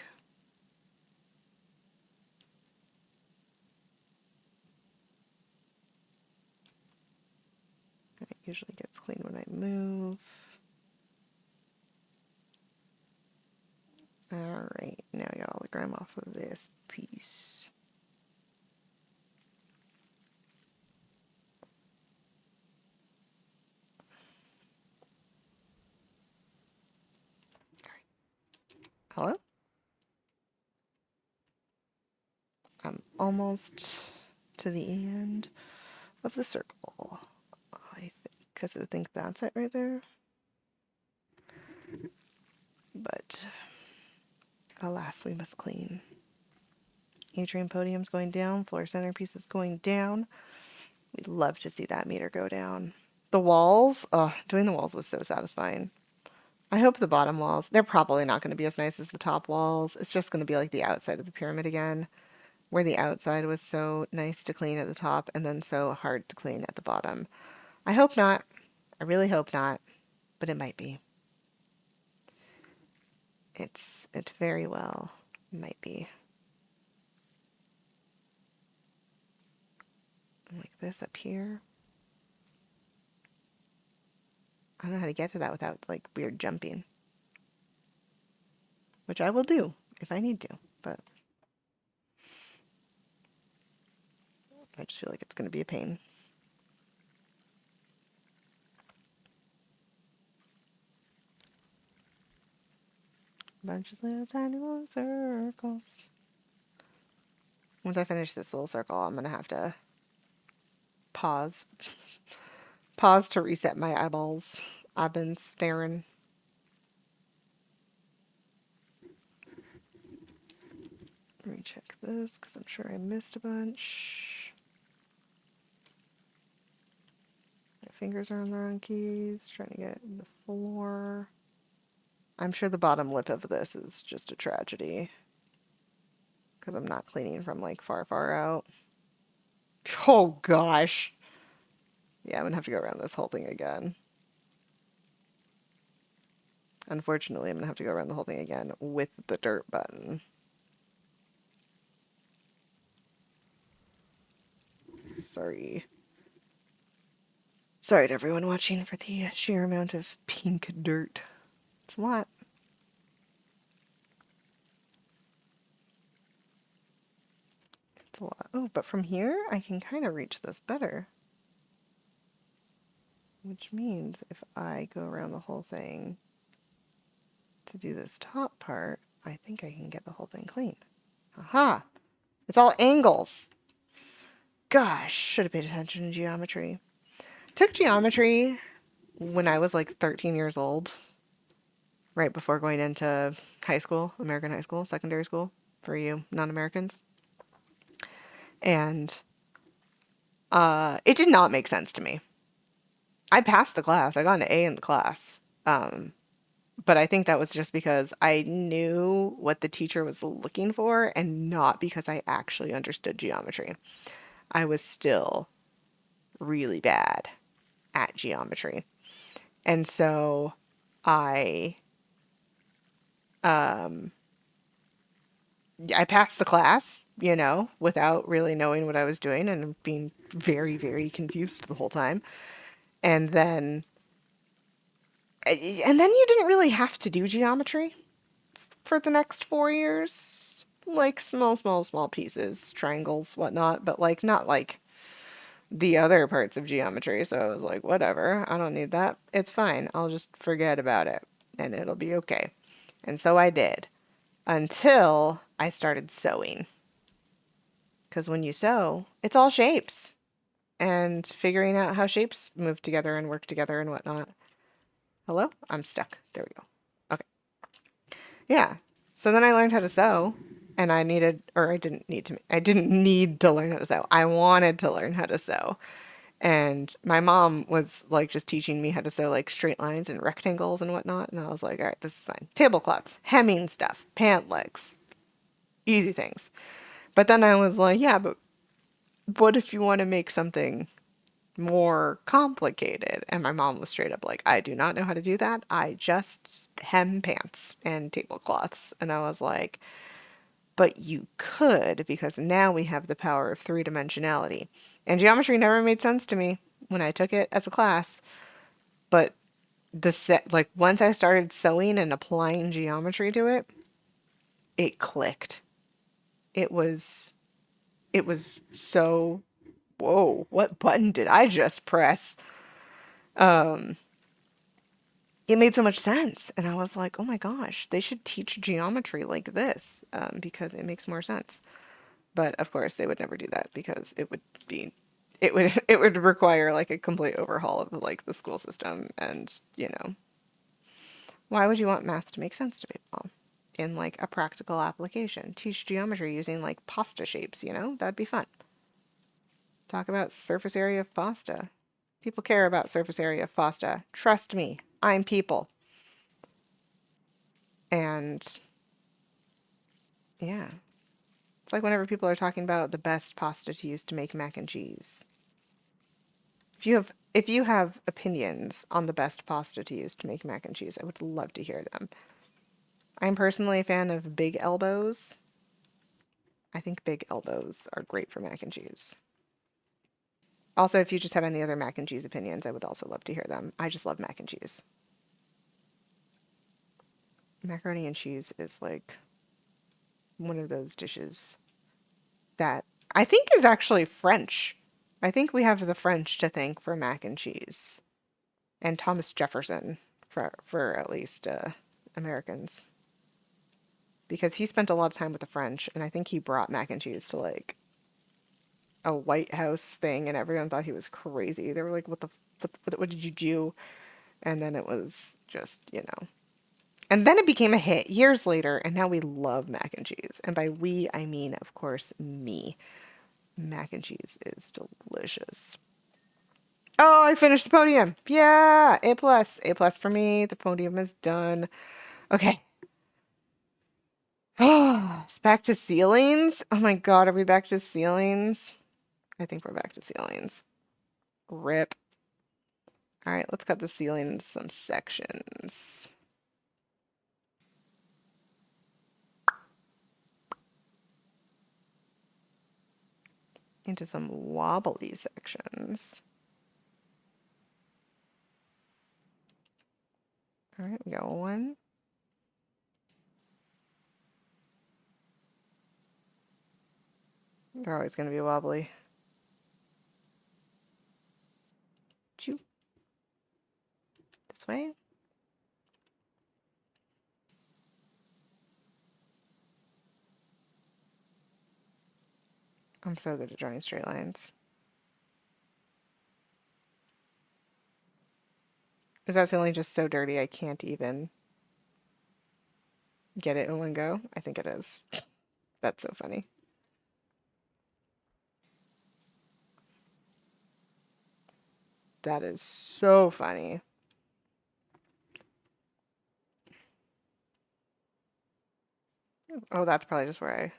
It usually gets clean when I move. Alright, now I got all the grime off of this piece. Hello? I'm almost to the end of the circle. I think, because I think that's it right there. But alas, we must clean. Atrium podium's going down, floor centerpiece is going down. We'd love to see that meter go down. The walls, doing the walls was so satisfying. I hope the bottom walls, they're probably not going to be as nice as the top walls. It's just going to be like the outside of the pyramid again, where the outside was so nice to clean at the top and then so hard to clean at the bottom. I hope not. I really hope not, but it might be. It's very well might be. Like this up here. I don't know how to get to that without like weird jumping. Which I will do if I need to, but I just feel like it's going to be a pain. Bunch of little tiny little circles. Once I finish this little circle, I'm going to have to pause. Pause to reset my eyeballs. I've been staring. Recheck this because I'm sure I missed a bunch. My fingers are on the wrong keys. Trying to get the floor. I'm sure the bottom lip of this is just a tragedy because I'm not cleaning from like far, far out. Oh gosh. Yeah, I'm gonna have to go around this whole thing again. Unfortunately, I'm gonna have to go around the whole thing again with the dirt button. Sorry. Sorry to everyone watching for the sheer amount of pink dirt. It's a lot. It's a lot. Oh, but from here, I can kind of reach this better. Which means if I go around the whole thing to do this top part, I think I can get the whole thing clean. Aha! It's all angles. Gosh, should have paid attention to geometry. Took geometry when I was like 13 years old, right before going into high school, American high school, secondary school, for you non-Americans. And it did not make sense to me. I passed the class. I got an A in the class. But I think that was just because I knew what the teacher was looking for and not because I actually understood geometry. I was still really bad at geometry. And so I I passed the class, you know, without really knowing what I was doing and being very, very confused the whole time. And then you didn't really have to do geometry for the next 4 years. Like small pieces, triangles, whatnot, but like not like the other parts of geometry. So I was like, whatever, I don't need that. It's fine. I'll just forget about it and it'll be okay. And so I did until I started sewing. Because when you sew, it's all shapes and figuring out how shapes move together and work together and whatnot. Hello? I'm stuck. There we go. Okay. Yeah. So then I learned how to sew and I didn't need to learn how to sew. I wanted to learn how to sew. And my mom was like just teaching me how to sew like straight lines and rectangles and whatnot. And I was like, all right, this is fine. Tablecloths, hemming stuff, pant legs, easy things. But then I was like, yeah, but what if you want to make something more complicated? And my mom was straight up like, I do not know how to do that. I just hem pants and tablecloths. And I was like, but you could, because now we have the power of three-dimensionality. And geometry never made sense to me when I took it as a class, but like once I started sewing and applying geometry to it, it clicked. It was it was so, whoa, what button did I just press? It made so much sense. And I was like, oh my gosh, they should teach geometry like this, because it makes more sense. But of course, they would never do that because it would require like a complete overhaul of like the school system. And, you know, why would you want math to make sense to people in like a practical application? Teach geometry using like pasta shapes, you know? That'd be fun. Talk about surface area of pasta. People care about surface area of pasta. Trust me, I'm people. And yeah, it's like whenever people are talking about the best pasta to use to make mac and cheese. If you have opinions on the best pasta to use to make mac and cheese, I would love to hear them. I'm personally a fan of Big Elbows. I think Big Elbows are great for mac and cheese. Also, if you just have any other mac and cheese opinions, I would also love to hear them. I just love mac and cheese. Macaroni and cheese is like one of those dishes that I think is actually French. I think we have the French to thank for mac and cheese, and Thomas Jefferson for at least Americans, because he spent a lot of time with the French, and I think he brought mac and cheese to like a White House thing, and everyone thought he was crazy. They were like, what did you do?" And then it was just, you know. And then it became a hit years later, and now we love mac and cheese. And by we, I mean, of course, me. Mac and cheese is delicious. Oh, I finished the podium. Yeah, A plus. A plus for me. The podium is done. Okay. Oh, it's back to ceilings. Oh my God, are we back to ceilings? I think we're back to ceilings. Rip. All right, let's cut the ceiling into some sections. Into some wobbly sections. All right, we got one. They're always going to be wobbly. Choo. This way. I'm so good at drawing straight lines. Is that ceiling just so dirty I can't even get it in one go? I think it is. That's so funny. That is so funny. Oh, that's probably just where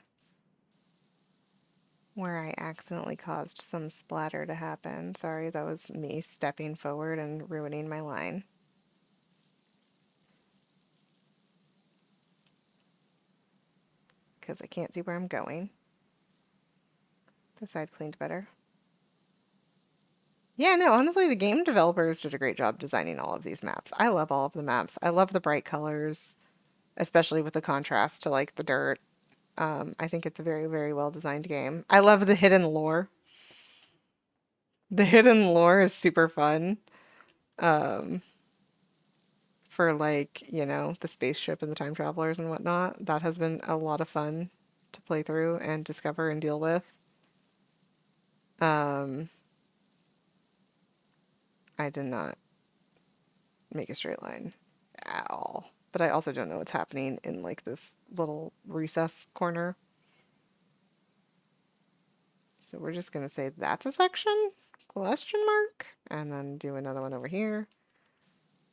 I accidentally caused some splatter to happen. Sorry, that was me stepping forward and ruining my line. Because I can't see where I'm going. This side cleaned better. Yeah, no, honestly, the game developers did a great job designing all of these maps. I love all of the maps. I love the bright colors, especially with the contrast to like the dirt. I think it's a very, very well designed game. I love the hidden lore. The hidden lore is super fun. Um, for like, the spaceship and the time travelers and whatnot. That has been a lot of fun to play through and discover and deal with. Um, I did not make a straight line at all. But I also don't know what's happening in like this little recess corner. So we're just gonna say that's a section? Question mark? And then do another one over here.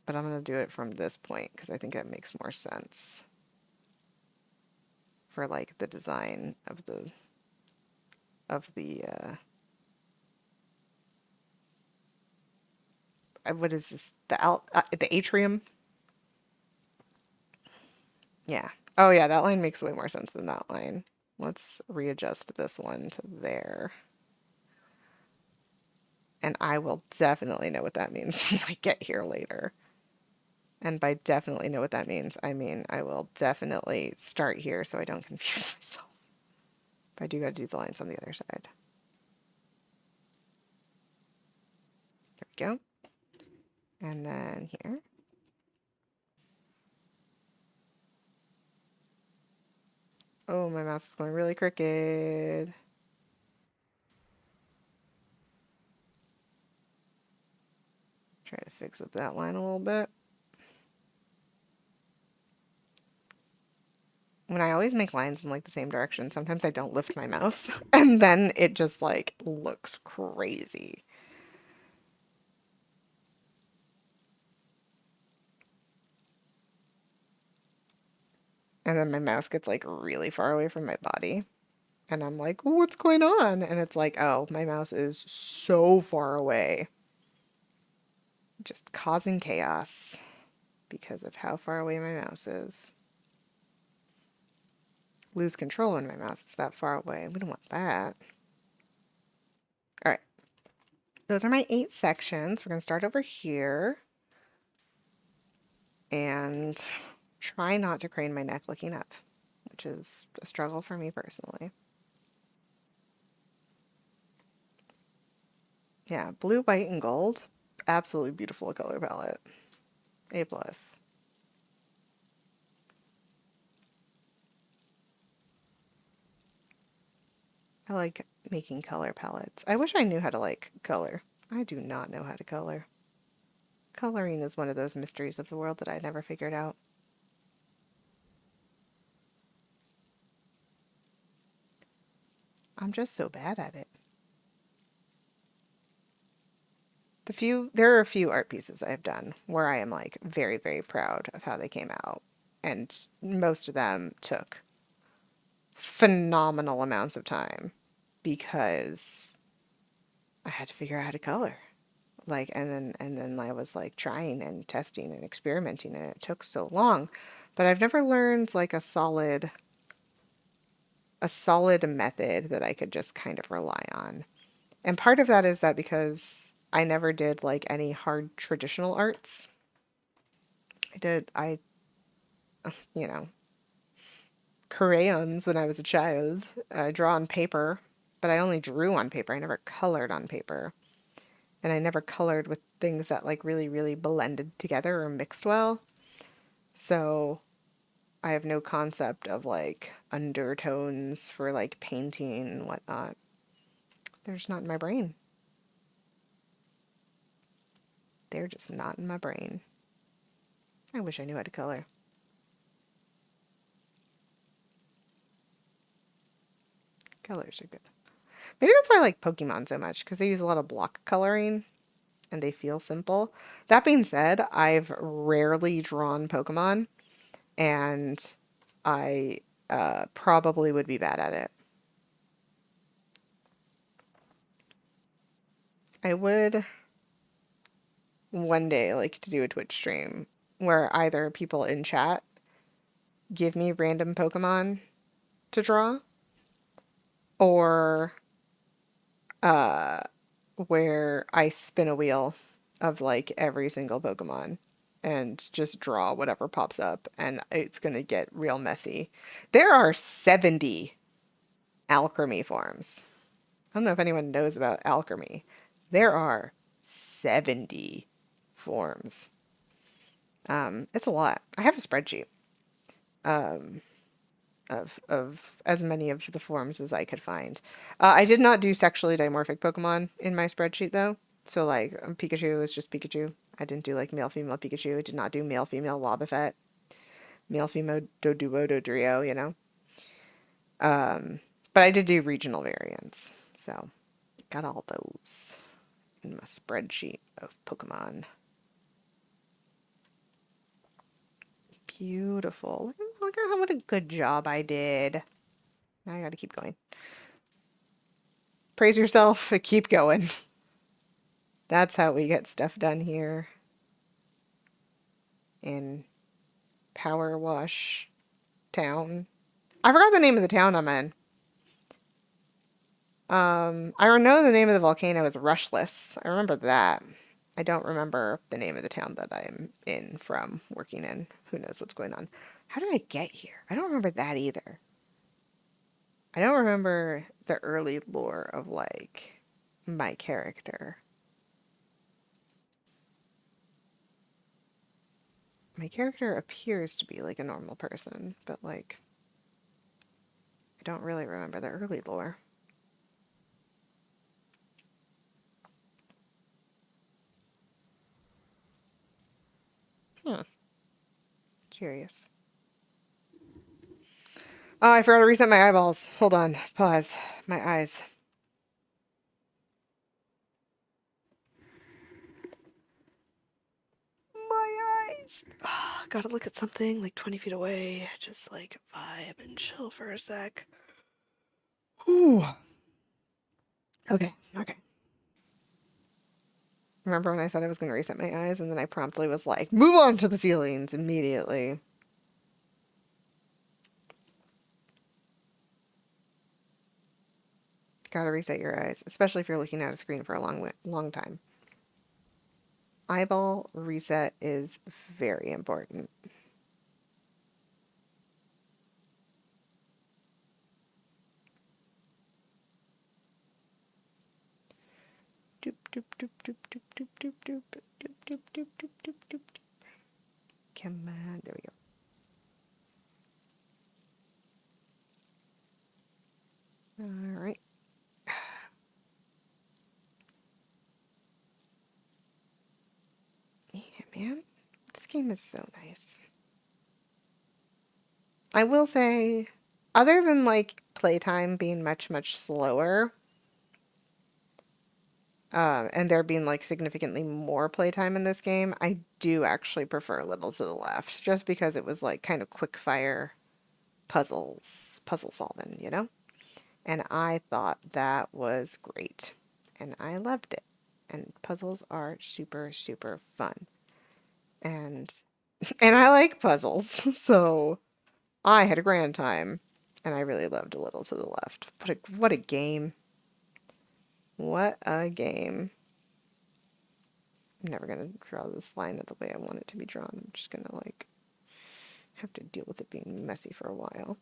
But I'm gonna do it from this point because I think it makes more sense for like the design of the what is this? The atrium? Yeah. Oh yeah, that line makes way more sense than that line. Let's readjust this one to there. And I will definitely know what that means when I get here later. And by definitely know what that means, I mean I will definitely start here so I don't confuse myself. But I do got to do the lines on the other side. There we go. And then here. Oh, my mouse is going really crooked. Try to fix up that line a little bit. When I always make lines in like the same direction, sometimes I don't lift my mouse and then it just like looks crazy. And then my mouse gets like really far away from my body. And I'm like, what's going on? And it's like, oh, my mouse is so far away. Just causing chaos because of how far away my mouse is. Lose control when my mouse is that far away. We don't want that. All right. Those are my 8 sections. We're going to start over here. And try not to crane my neck looking up, which is a struggle for me personally. Yeah, blue, white, and gold. Absolutely beautiful color palette. A plus. I like making color palettes. I wish I knew how to like color. I do not know how to color. Coloring is one of those mysteries of the world that I never figured out. I'm just so bad at it. There are a few art pieces I have done where I am like very, very proud of how they came out. And most of them took phenomenal amounts of time because I had to figure out how to color. Like, and then I was like trying and testing and experimenting, and it took so long. But I've never learned like a solid method that I could just kind of rely on. And part of that is that because I never did like any hard traditional arts. I you know, crayons when I was a child. I draw on paper, but I only drew on paper. I never colored on paper. And I never colored with things that like really, really blended together or mixed well. So I have no concept of like undertones for like painting and whatnot. They're just not in my brain. They're just not in my brain. I wish I knew how to color. Colors are good. Maybe that's why I like Pokemon so much, because they use a lot of block coloring and they feel simple. That being said, I've rarely drawn Pokemon, and I probably would be bad at it. I would one day like to do a Twitch stream where either people in chat give me random Pokemon to draw, or uh, where I spin a wheel of like every single Pokemon and just draw whatever pops up, and it's gonna get real messy. There are 70 alchemy forms. I don't know if anyone knows about alchemy. There are 70 forms. It's a lot. I have a spreadsheet of as many of the forms as I could find. I did not do sexually dimorphic Pokemon in my spreadsheet though. So like Pikachu is just Pikachu. I didn't do like male female Pikachu. I did not do male female Wobbuffet, male female Doduo Dodrio, you know. But I did do regional variants. So got all those in my spreadsheet of Pokemon. Beautiful. Look at what a good job I did. Now I gotta keep going. Praise yourself, keep going. That's how we get stuff done here in Powerwash Town. I forgot the name of the town I'm in. I know the name of the volcano is Rushless. I remember that. I don't remember the name of the town that I'm in from working in. Who knows what's going on? How did I get here? I don't remember that either. I don't remember the early lore of like my character. My character appears to be like a normal person, but like I don't really remember the early lore. Hmm. Curious. Oh, I forgot to reset my eyeballs. Hold on. Pause. My eyes. My eyes. Gotta look at something like 20 feet away. Just like vibe and chill for a sec. Ooh. Okay. Okay. Remember when I said I was going to reset my eyes, and then I promptly was like, move on to the ceilings immediately. Gotta reset your eyes, especially if you're looking at a screen for a long time. Eyeball reset is very important. Doop doop doop doop doop doop doop doop doop doop doop doop doop doop. Come on, there we go. All right. Yeah, man, this game is so nice. I will say, other than like playtime being much, much slower, and there being like significantly more playtime in this game, I do actually prefer a little to the left, just because it was like kind of quick fire puzzle solving, you know? And I thought that was great. and I loved it. And puzzles are super, super fun. And and I like puzzles, so I had a grand time. And I really loved A Little to the Left. What a game. What a game. I'm never gonna draw this line the way I want it to be drawn. I'm just gonna like have to deal with it being messy for a while.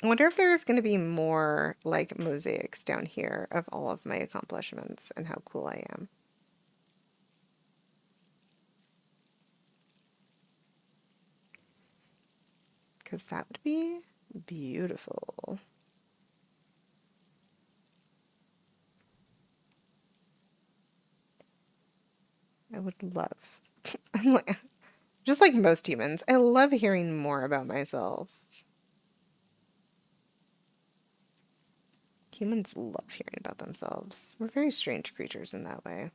I wonder if there's going to be more like mosaics down here of all of my accomplishments and how cool I am. Because that would be beautiful. I would love. I'm like, just like most humans, I love hearing more about myself. Humans love hearing about themselves. We're very strange creatures in that way.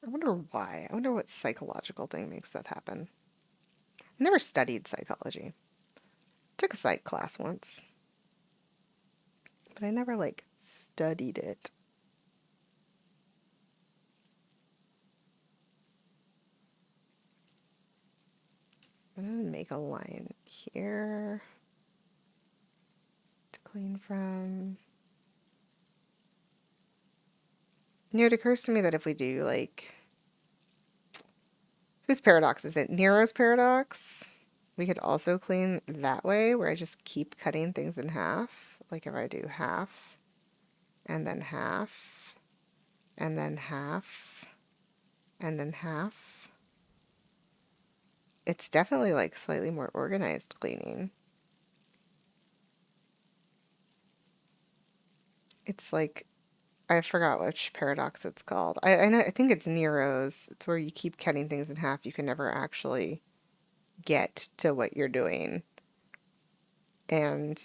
I wonder why. I wonder what psychological thing makes that happen. I never studied psychology. Took a psych class once, but I never like studied it. I'm gonna make a line here to clean from. You know, it occurs to me that if we do like, whose paradox is it? Nero's paradox? We could also clean that way, where I just keep cutting things in half. Like if I do half, and then half, and then half, and then half. It's definitely like slightly more organized cleaning. It's like, I forgot which paradox it's called. I know, I think it's Nero's. It's where you keep cutting things in half. You can never actually get to what you're doing. And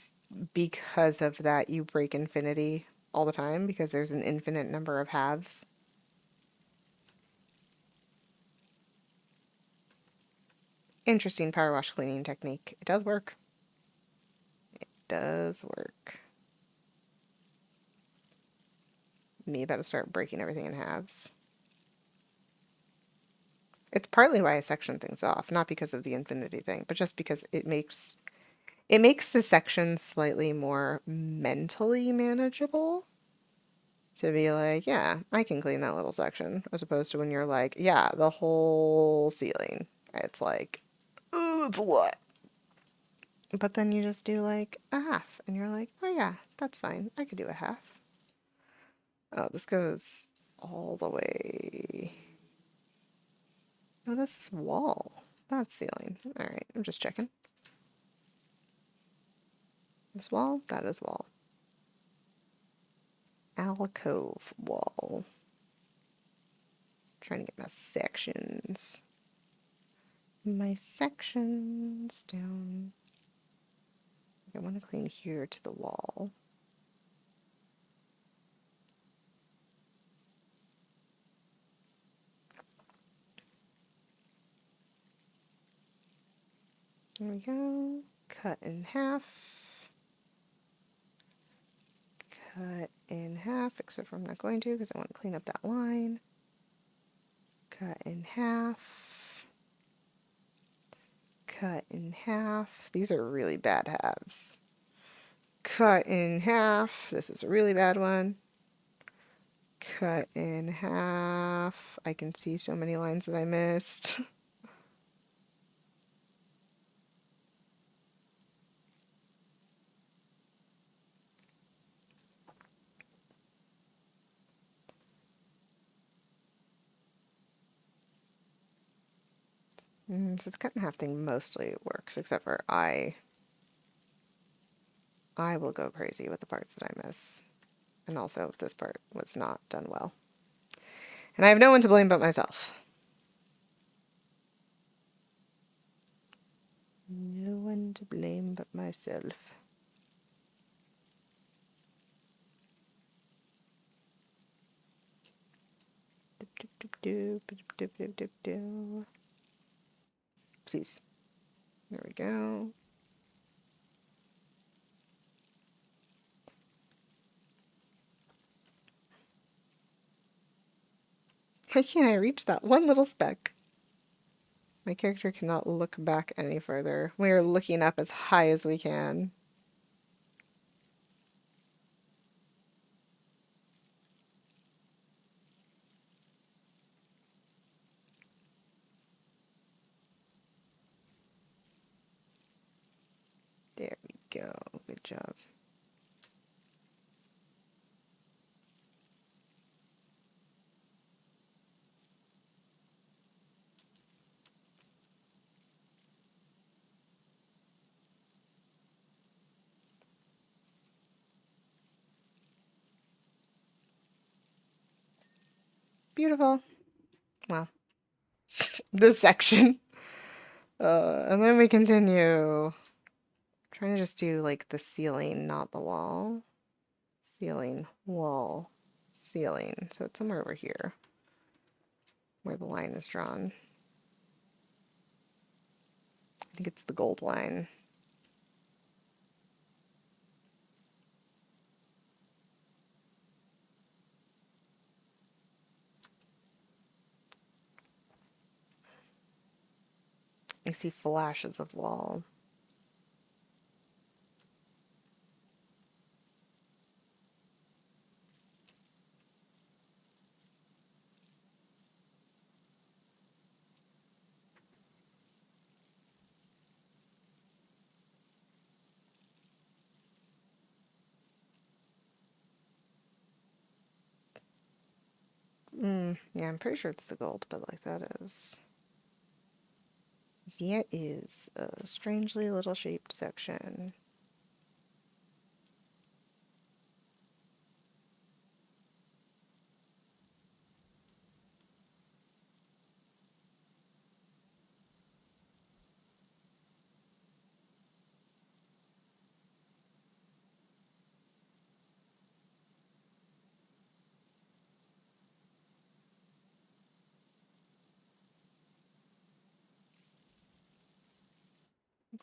because of that, you break infinity all the time because there's an infinite number of halves. Interesting power wash cleaning technique. It does work. It does work. Me about to start breaking everything in halves. It's partly why I section things off, not because of the infinity thing, but just because it makes the sections slightly more mentally manageable. To be like, yeah, I can clean that little section, as opposed to when you're like, yeah, the whole ceiling. It's like, oh, that's a lot. But then you just do like a half, and you're like, oh yeah, that's fine. I could do a half. Oh, this goes all the way. Oh, this is wall. That's ceiling. All right, I'm just checking. This wall, that is wall. Alcove wall. Trying to get my sections. My sections down. I want to clean here to the wall. There we go. Cut in half. Cut in half, except for I'm not going to because I want to clean up that line. Cut in half. Cut in half. These are really bad halves. Cut in half. This is a really bad one. Cut in half. I can see so many lines that I missed. So the cut in half thing mostly works, except for I will go crazy with the parts that I miss. And also, this part was not done well. And I have no one to blame but myself. No one to blame but myself. Please. There we go. Why can't I reach that one little speck? My character cannot look back any further. We are looking up as high as we can. There we go. Good job. Beautiful. Well, this section. And then we continue. Trying to just do like the ceiling, not the wall. Ceiling, wall, ceiling. So it's somewhere over here where the line is drawn. I think it's the gold line. I see flashes of wall. Yeah, I'm pretty sure it's the gold, but like that is a strangely little shaped section.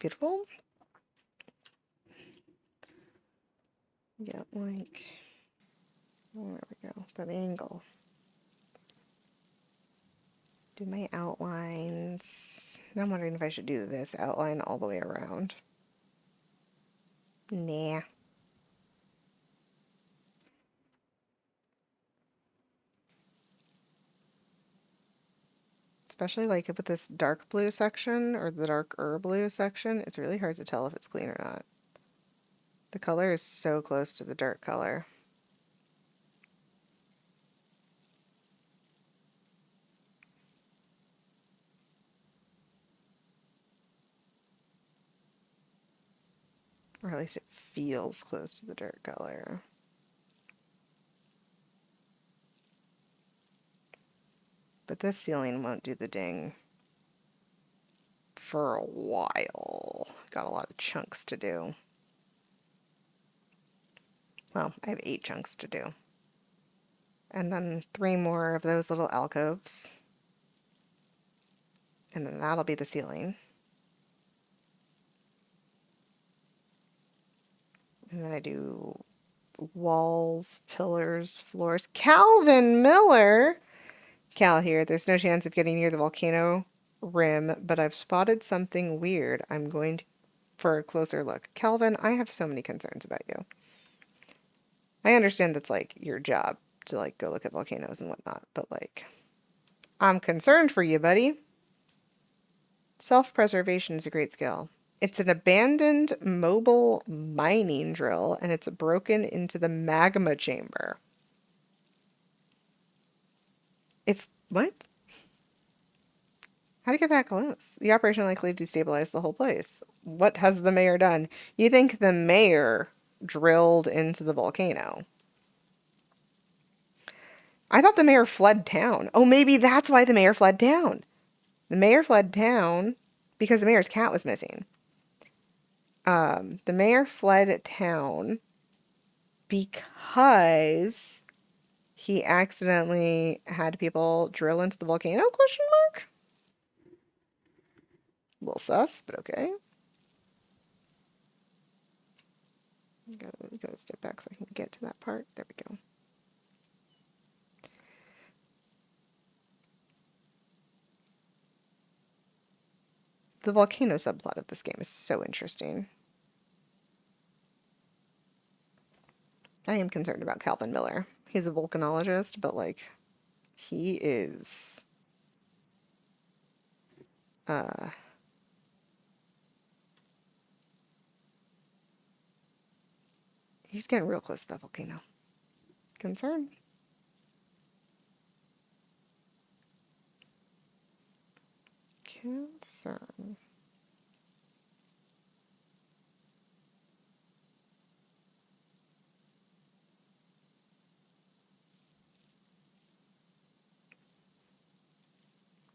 Beautiful. Yeah, like, oh, there we go, that angle. Do my outlines. Now I'm wondering if I should do this outline all the way around. Nah. Especially like with this dark blue section or the darker blue section, it's really hard to tell if it's clean or not. The color is so close to the dark color. Or at least it feels close to the dark color. But this ceiling won't do the ding for a while. Got a lot of chunks to do. Well, I have 8 chunks to do. And then 3 more of those little alcoves. And then that'll be the ceiling. And then I do walls, pillars, floors. Calvin Miller! Cal here. There's no chance of getting near the volcano rim, but I've spotted something weird. I'm going for a closer look. Calvin, I have so many concerns about you. I understand that's like your job to like go look at volcanoes and whatnot, but like, I'm concerned for you, buddy. Self-preservation is a great skill. It's an abandoned mobile mining drill, and it's broken into the magma chamber. What? How do you get that close? The operation likely destabilized the whole place. What has the mayor done? You think the mayor drilled into the volcano? I thought the mayor fled town. Oh, maybe that's why the mayor fled town. The mayor fled town because the mayor's cat was missing. The mayor fled town because He accidentally had people drill into the volcano, question mark? A little sus, but okay. Gotta step back so I can get to that part. There we go. The volcano subplot of this game is so interesting. I am concerned about Calvin Miller. He's a volcanologist, but like, he is, uh, he's getting real close to that volcano. Concern. Concern.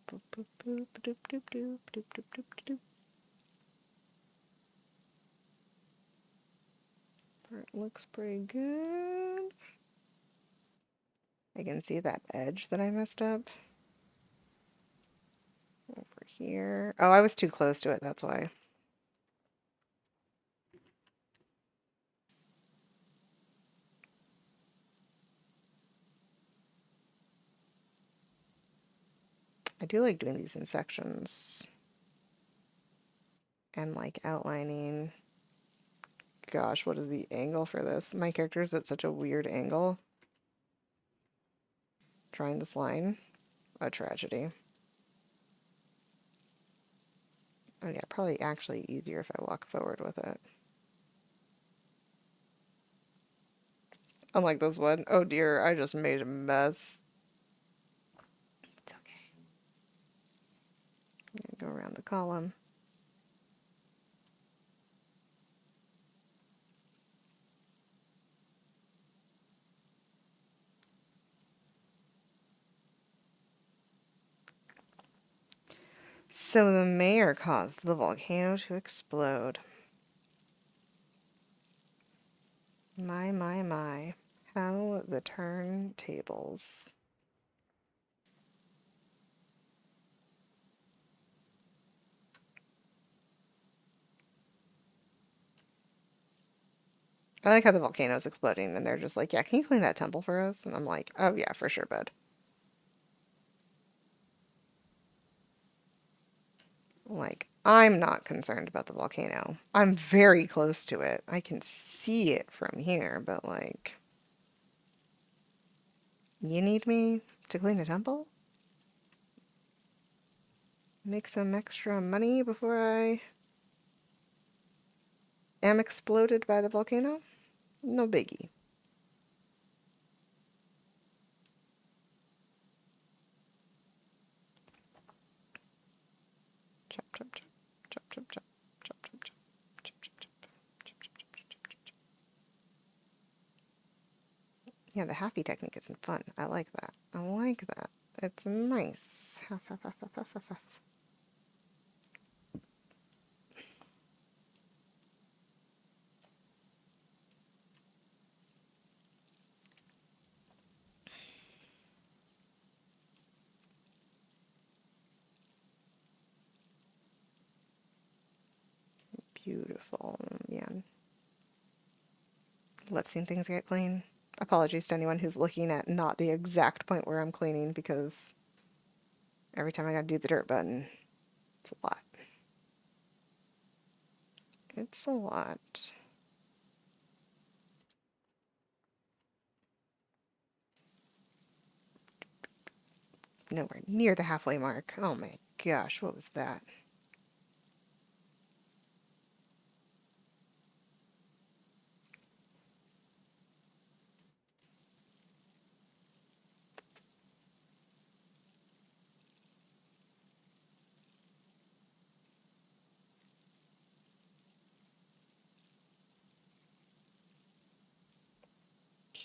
Boop, boop, boop, doop, doop, doop, doop, doop, doop, doop. It looks pretty good. I can see that edge that I messed up. Over here. Oh, I was too close to it, that's why. I do like doing these in sections. And like outlining. Gosh, what is the angle for this? My character is at such a weird angle. Drawing this line. A tragedy. Oh yeah, probably actually easier if I walk forward with it. Unlike this one. Oh dear, I just made a mess. It's okay. I'm gonna go around the column. So the mayor caused the volcano to explode. My. How the turntables. I like how the volcano's exploding and they're just like, yeah, can you clean that temple for us? And I'm like, oh yeah, for sure, bud. Like, I'm not concerned about the volcano. I'm very close to it. I can see it from here, but like, you need me to clean a temple? Make some extra money before I am exploded by the volcano? No biggie. Chop, chop, chop, chop, chop, chop, chop, chop, chop, chop, chop, chop, chop, chop, chop, chop. Yeah, the happy technique isn't fun. I like that. I like that. It's nice. Huff, huff, huff, huff, huff, huff, huff. Beautiful. Yeah. Love seeing things get clean. Apologies to anyone who's looking at not the exact point where I'm cleaning because every time I gotta do the dirt button, it's a lot. It's a lot. Nowhere near the halfway mark. Oh my gosh, what was that?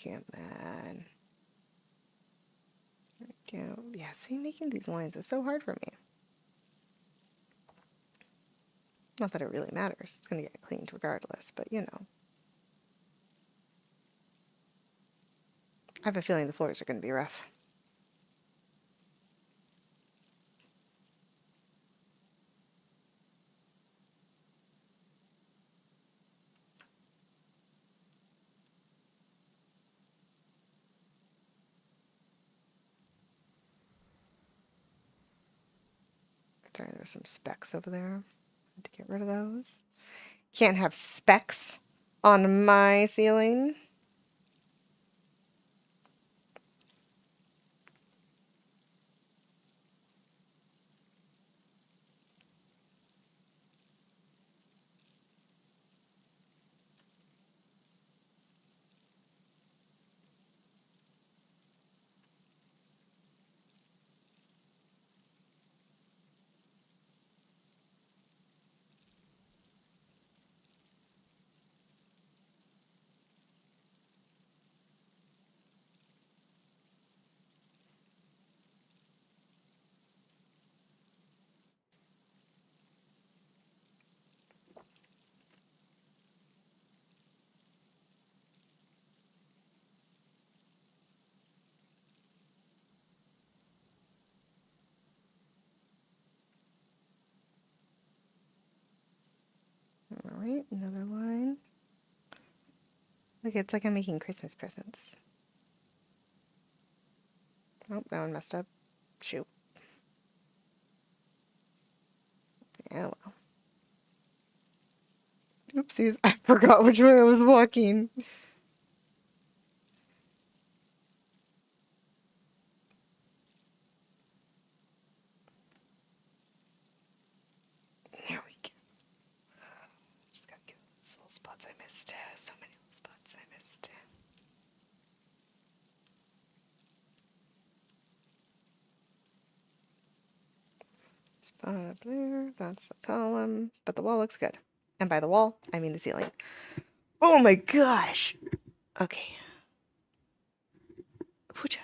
Come on. Yeah, see, making these lines is so hard for me. Not that it really matters. It's gonna get cleaned regardless, but you know. I have a feeling the floors are going to be rough. Sorry, there's some specks over there. Need to get rid of those. Can't have specks on my ceiling. All right, another line. Look, it's like I'm making Christmas presents. Oh, that one messed up. Shoot. Yeah, well. Oopsies, I forgot which way I was walking. There we go. Just gotta get those little spots I missed. So many little spots I missed. Spot up there. That's the column. But the wall looks good. And by the wall, I mean the ceiling. Oh my gosh! Okay. Poocha.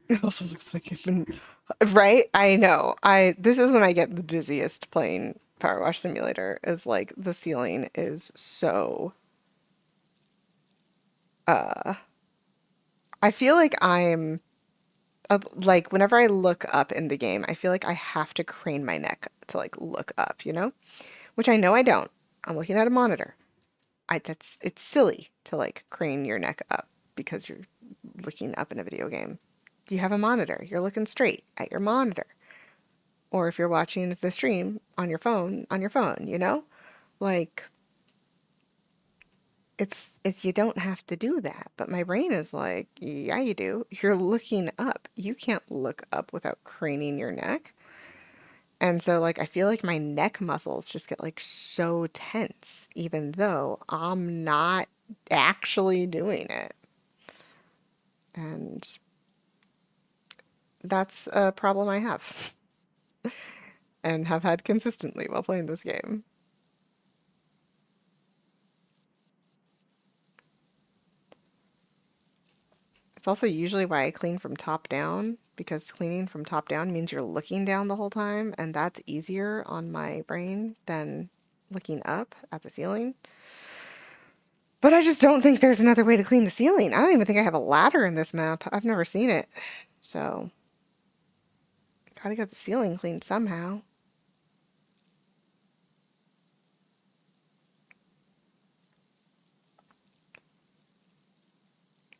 It also looks like I've been... Right? I know. This is when I get the dizziest playing Powerwash Simulator, is like the ceiling is so... I feel like I'm... like, whenever I look up in the game, I feel like I have to crane my neck to, like, look up, you know? Which I know I don't. I'm looking at a monitor. It's silly to, like, crane your neck up because you're looking up in a video game. You have a monitor. You're looking straight at your monitor. Or if you're watching the stream on your phone, you know? Like, it's you don't have to do that. But my brain is like, yeah, you do. You're looking up. You can't look up without craning your neck. And so, like, I feel like my neck muscles just get, like, so tense, even though I'm not actually doing it. And that's a problem I have and have had consistently while playing this game. It's also usually why I clean from top down, because cleaning from top down means you're looking down the whole time, and that's easier on my brain than looking up at the ceiling. But I just don't think there's another way to clean the ceiling. I don't even think I have a ladder in this map. I've never seen it. So, gotta get the ceiling cleaned somehow.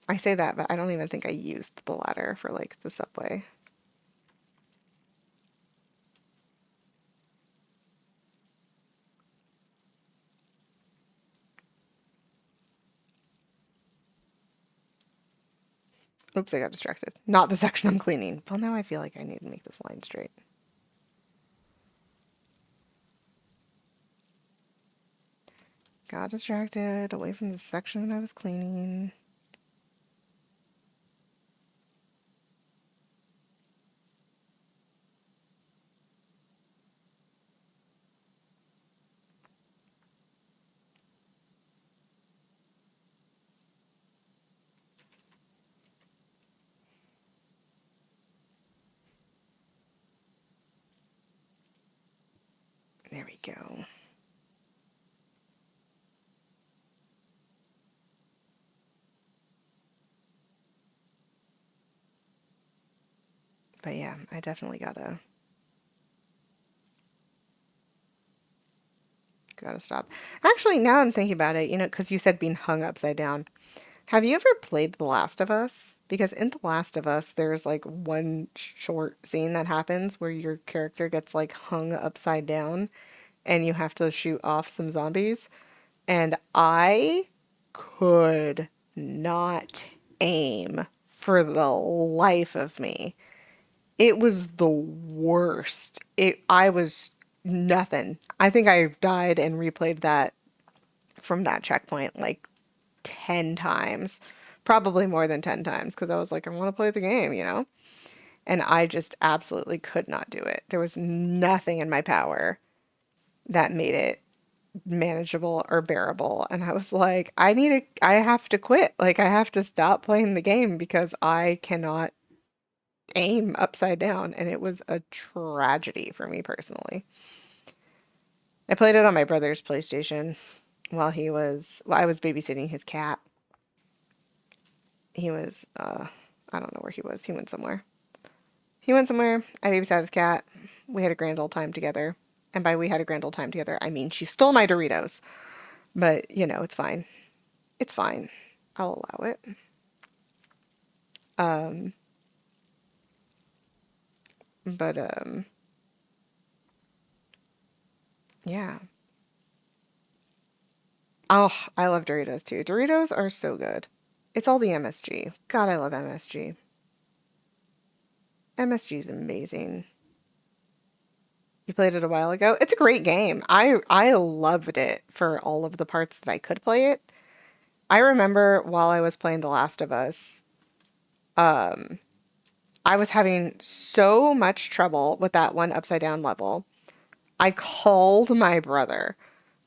I say that, but I don't even think I used the ladder for, like, the subway. Oops, I got distracted. Not the section I'm cleaning. Well, now I feel like I need to make this line straight. Got distracted away from the section that I was cleaning. There we go. But yeah, I definitely gotta stop. Actually, now I'm thinking about it, because you said being hung upside down. Have you ever played The Last of Us? Because in The Last of Us, there's like one short scene that happens where your character gets like hung upside down and you have to shoot off some zombies. And I could not aim for the life of me. It was the worst. I was nothing. I think I died and replayed that from that checkpoint like 10 times. Probably more than 10 times because I was like, I want to play the game. And I just absolutely could not do it. There was nothing in my power that made it manageable or bearable. And I was like, I have to quit. Like, I have to stop playing the game because I cannot aim upside down. And it was a tragedy for me personally. I played it on my brother's PlayStation while I was babysitting his cat. He was, I don't know where he was. He went somewhere. He went somewhere. I babysat his cat. We had a grand old time together. And by we had a grand old time together, I mean she stole my Doritos. But, it's fine. It's fine. I'll allow it. Um, but yeah. Oh, I love Doritos too. Doritos are so good. It's all the MSG. God, I love MSG. MSG is amazing. You played it a while ago. It's a great game. I loved it for all of the parts that I could play it. I remember while I was playing The Last of Us, um, I was having so much trouble with that one upside down level. I called my brother.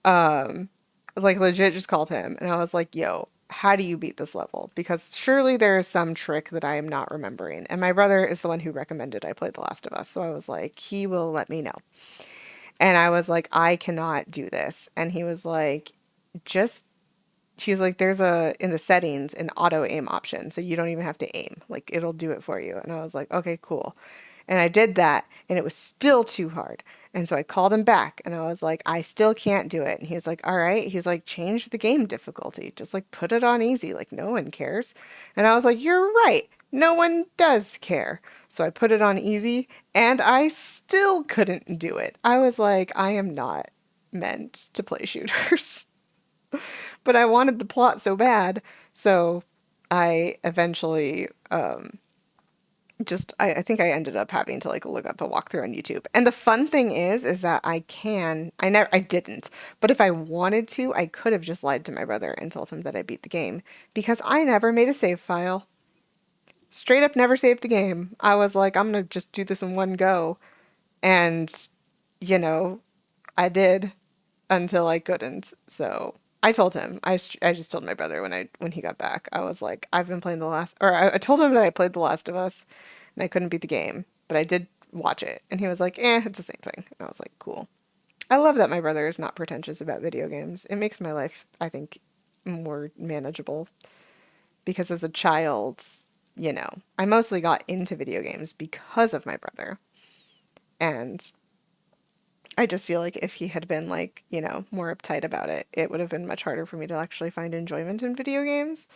Um, like legit just called him and I was like, "Yo, how do you beat this level? Because surely there is some trick that I am not remembering." And my brother is the one who recommended I play The Last of Us. So I was like, "He will let me know." And I was like, "I cannot do this." And he was like, "Just she's like, there's in the settings an auto aim option, so you don't even have to aim. Like it'll do it for you." And I was like, "Okay, cool." And I did that, and it was still too hard. And so I called him back, and I was like, "I still can't do it." And he was like, "All right." He's like, "Change the game difficulty. Just like put it on easy. Like no one cares." And I was like, "You're right. No one does care." So I put it on easy, and I still couldn't do it. I was like, I am not meant to play shooters. But I wanted the plot so bad, so I eventually I think I ended up having to like look up a walkthrough on YouTube. And the fun thing is that I didn't, but if I wanted to, I could have just lied to my brother and told him that I beat the game because I never made a save file. Straight up never saved the game. I was like, I'm gonna just do this in one go. And, you know, I did until I couldn't. So I told him. I just told my brother when he got back. I was like, I've been playing I told him that I played The Last of Us and I couldn't beat the game, but I did watch it. And he was like, it's the same thing. And I was like, cool. I love that my brother is not pretentious about video games. It makes my life, I think, more manageable because as a child, I mostly got into video games because of my brother. And I just feel like if he had been like, more uptight about it, it would have been much harder for me to actually find enjoyment in video games.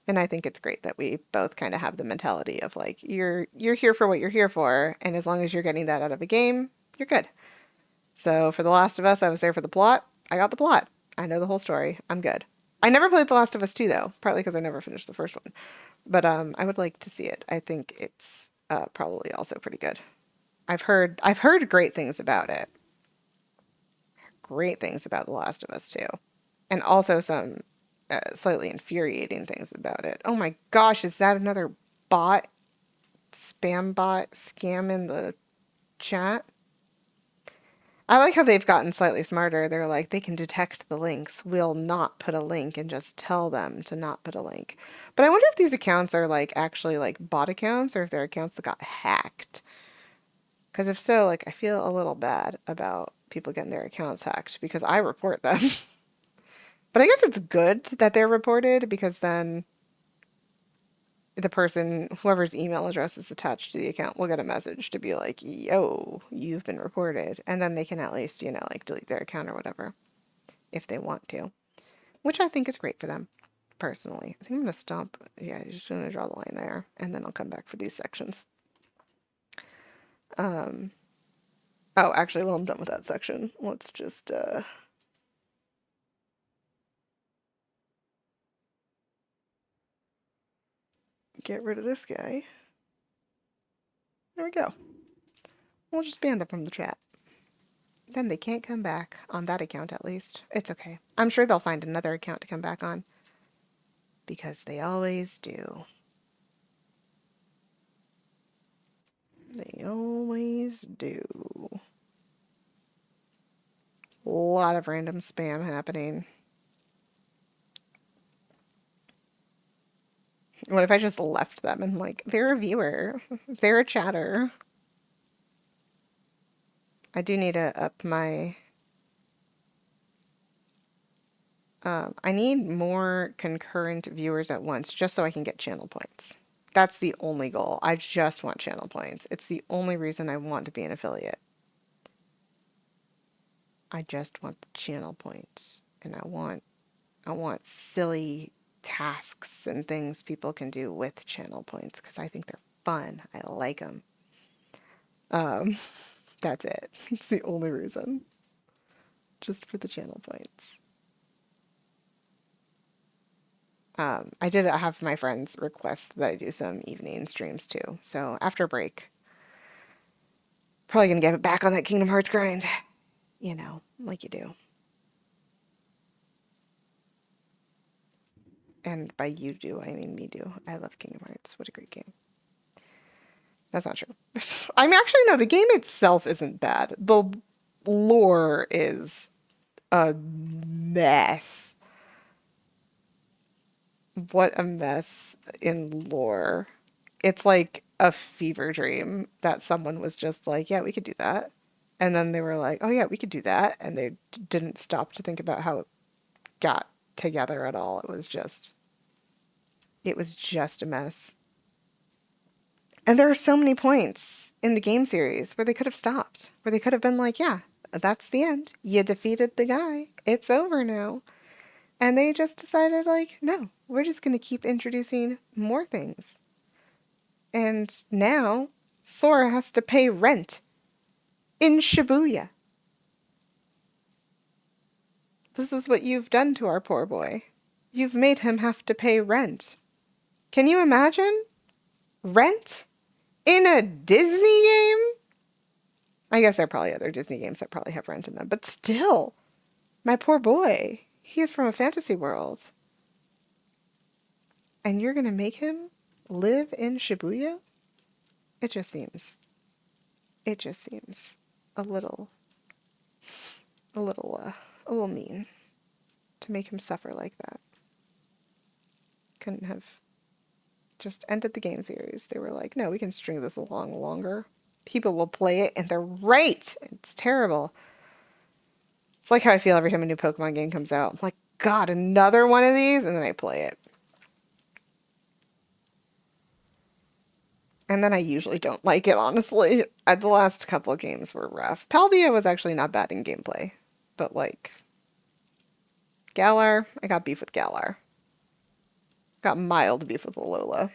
And I think it's great that we both kind of have the mentality of like you're here for what you're here for, and as long as you're getting that out of a game, you're good. So for The Last of Us, I was there for the plot. I got the plot. I know the whole story. I'm good. I never played The Last of Us 2 though, partly because I never finished the first one. But I would like to see it. I think it's probably also pretty good. I've heard great things about it. Great things about The Last of Us too, and also some slightly infuriating things about it. Oh my gosh, is that another bot, spam bot scam in the chat? I like how they've gotten slightly smarter. They're like, they can detect the links. We'll not put a link and just tell them to not put a link. But I wonder if these accounts are like actually like bot accounts or if they're accounts that got hacked. Because if so, like I feel a little bad about people getting their accounts hacked because I report them. But I guess it's good that they're reported because then the person, whoever's email address is attached to the account, will get a message to be like, yo, you've been reported. And then they can at least, like delete their account or whatever if they want to, which I think is great for them personally. I think I'm going to stop. Yeah, I'm just going to draw the line there and then I'll come back for these sections. Oh, actually, while I'm done with that section, let's just, get rid of this guy. There we go. We'll just ban them from the chat. Then they can't come back on that account at least. It's okay. I'm sure they'll find another account to come back on. Because they always do. They always do. A lot of random spam happening. What if I just left them and like, they're a viewer. They're a chatter. I do need to up my... I need more concurrent viewers at once just so I can get channel points. That's the only goal. I just want channel points. It's the only reason I want to be an affiliate. I just want the channel points. And I want silly tasks and things people can do with channel points because I think they're fun. I like them. That's it. It's the only reason. Just for the channel points. I did have my friends request that I do some evening streams too. So after break, probably gonna get back on that Kingdom Hearts grind. Like you do. And by you do, I mean me do. I love Kingdom Hearts. What a great game. That's not true. I mean, actually, no, the game itself isn't bad. The lore is a mess. What a mess in lore. It's like a fever dream that someone was just like, yeah, we could do that. And then they were like, oh, yeah, we could do that. And they didn't stop to think about how it got together at all. It was just a mess. And there are so many points in the game series where they could have stopped, where they could have been like, yeah, that's the end. You defeated the guy. It's over now. And they just decided, like, no, we're just going to keep introducing more things. And now Sora has to pay rent in Shibuya. This is what you've done to our poor boy. You've made him have to pay rent. Can you imagine? Rent? In a Disney game? I guess there are probably other Disney games that probably have rent in them, but still, my poor boy, he is from a fantasy world. And you're gonna make him live in Shibuya? It just seems a little mean to make him suffer like that. Couldn't have just ended the game series. They were like, no, we can string this along longer. People will play it, and they're right. It's terrible. It's like how I feel every time a new Pokemon game comes out. I'm like, God, another one of these? And then I play it. And then I usually don't like it, honestly. The last couple of games were rough. Paldea was actually not bad in gameplay. But, like, Galar, I got beef with Galar. Got mild beef with Alola.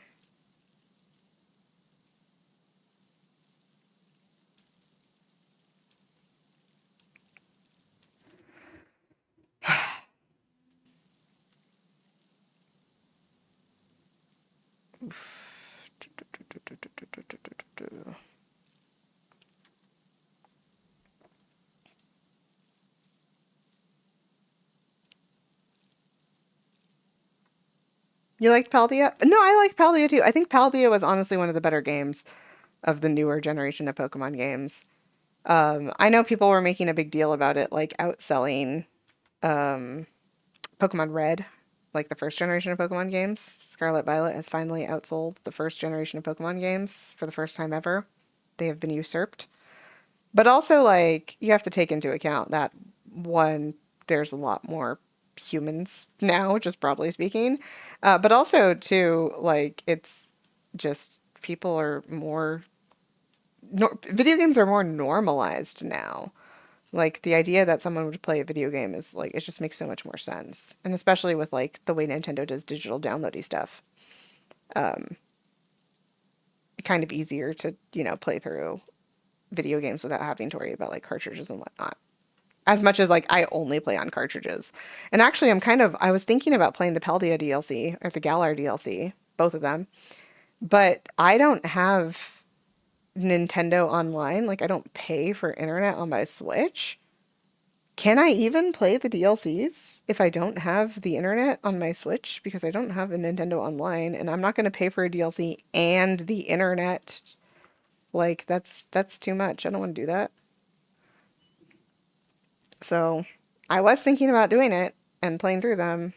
You liked Paldea? No, I like Paldea too. I think Paldea was honestly one of the better games of the newer generation of Pokemon games. I know people were making a big deal about it, like outselling Pokemon Red, like the first generation of Pokemon games. Scarlet Violet has finally outsold the first generation of Pokemon games for the first time ever. They have been usurped. But also, like, you have to take into account that, one, there's a lot more humans now, just broadly speaking. But also, two, like, it's just people are more video games are more normalized now. Like the idea that someone would play a video game is like it just makes so much more sense. And especially with like the way Nintendo does digital downloady stuff. Um, Kind of easier to, play through video games without having to worry about like cartridges and whatnot. As much as like I only play on cartridges. And actually I was thinking about playing the Paldea DLC or the Galar DLC, both of them, but I don't have Nintendo Online. Like I don't pay for internet on my Switch. Can I even play the DLCs if I don't have the internet on my Switch? Because I don't have a Nintendo Online and I'm not going to pay for a DLC and the internet. Like that's too much. I don't want to do that. So I was thinking about doing it and playing through them,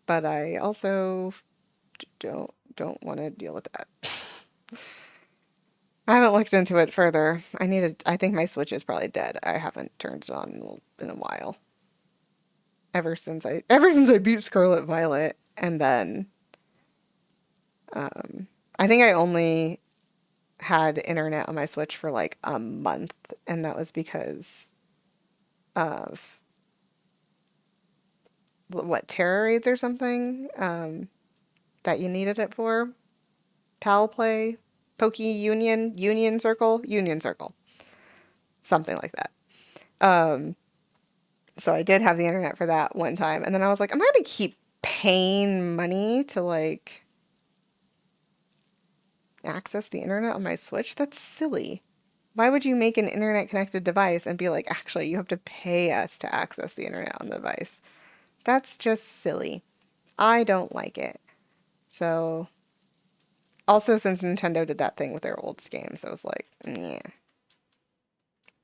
but I also don't want to deal with that. I haven't looked into it further. I think my Switch is probably dead. I haven't turned it on in a while. Ever since I beat Scarlet Violet, and then I think I only had internet on my Switch for like a month, and that was because of what, Terror Raids or something, that you needed it for. Pal Play, Union Circle, something like that. So I did have the internet for that one time, and then I was like, I'm not gonna keep paying money to like access the internet on my Switch. That's silly. Why would you make an internet connected device and be like, actually, you have to pay us to access the internet on the device? That's just silly. I don't like it. So, also since Nintendo did that thing with their old games, I was like, yeah.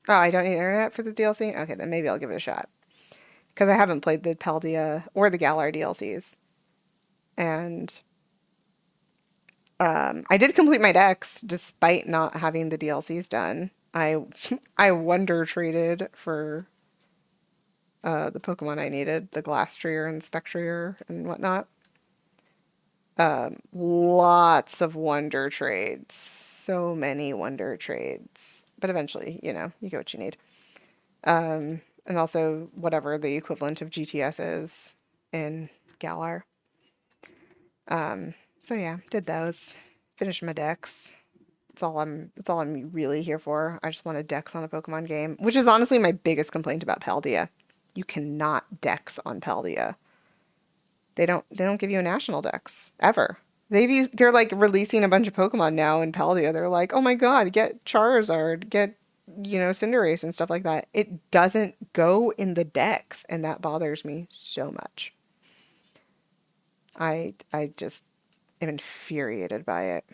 Oh, I don't need internet for the DLC? Okay, then maybe I'll give it a shot. Because I haven't played the Paldea or the Galar DLCs. And I did complete my decks despite not having the DLCs done. I wonder traded for the Pokemon I needed, the Glastrier and Spectrier and whatnot. Lots of wonder trades. So many wonder trades. But eventually, you get what you need. And also whatever the equivalent of GTS is in Galar. So yeah, did those. Finished my decks. That's all I'm really here for. I just wanted decks on a Pokemon game, which is honestly my biggest complaint about Paldea. You cannot dex on Paldea. They don't give you a national dex ever. They're like releasing a bunch of Pokemon now in Paldea. They're like, "Oh my God, get Charizard, get Cinderace and stuff like that." It doesn't go in the dex, and that bothers me so much. I just am infuriated by it.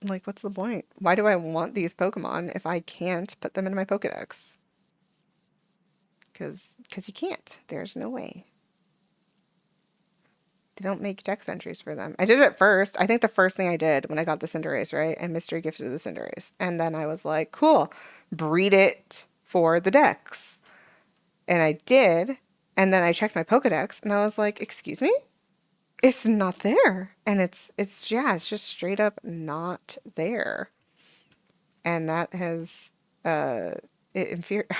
Like, what's the point? Why do I want these Pokemon if I can't put them in my Pokedex? Because you can't. There's no way. They don't make dex entries for them. I did it first. I think the first thing I did when I got the Cinderace, right? I mystery gifted the Cinderace. And then I was like, cool, breed it for the dex. And I did. And then I checked my Pokedex and I was like, excuse me? It's not there. And it's just straight up not there. And that has I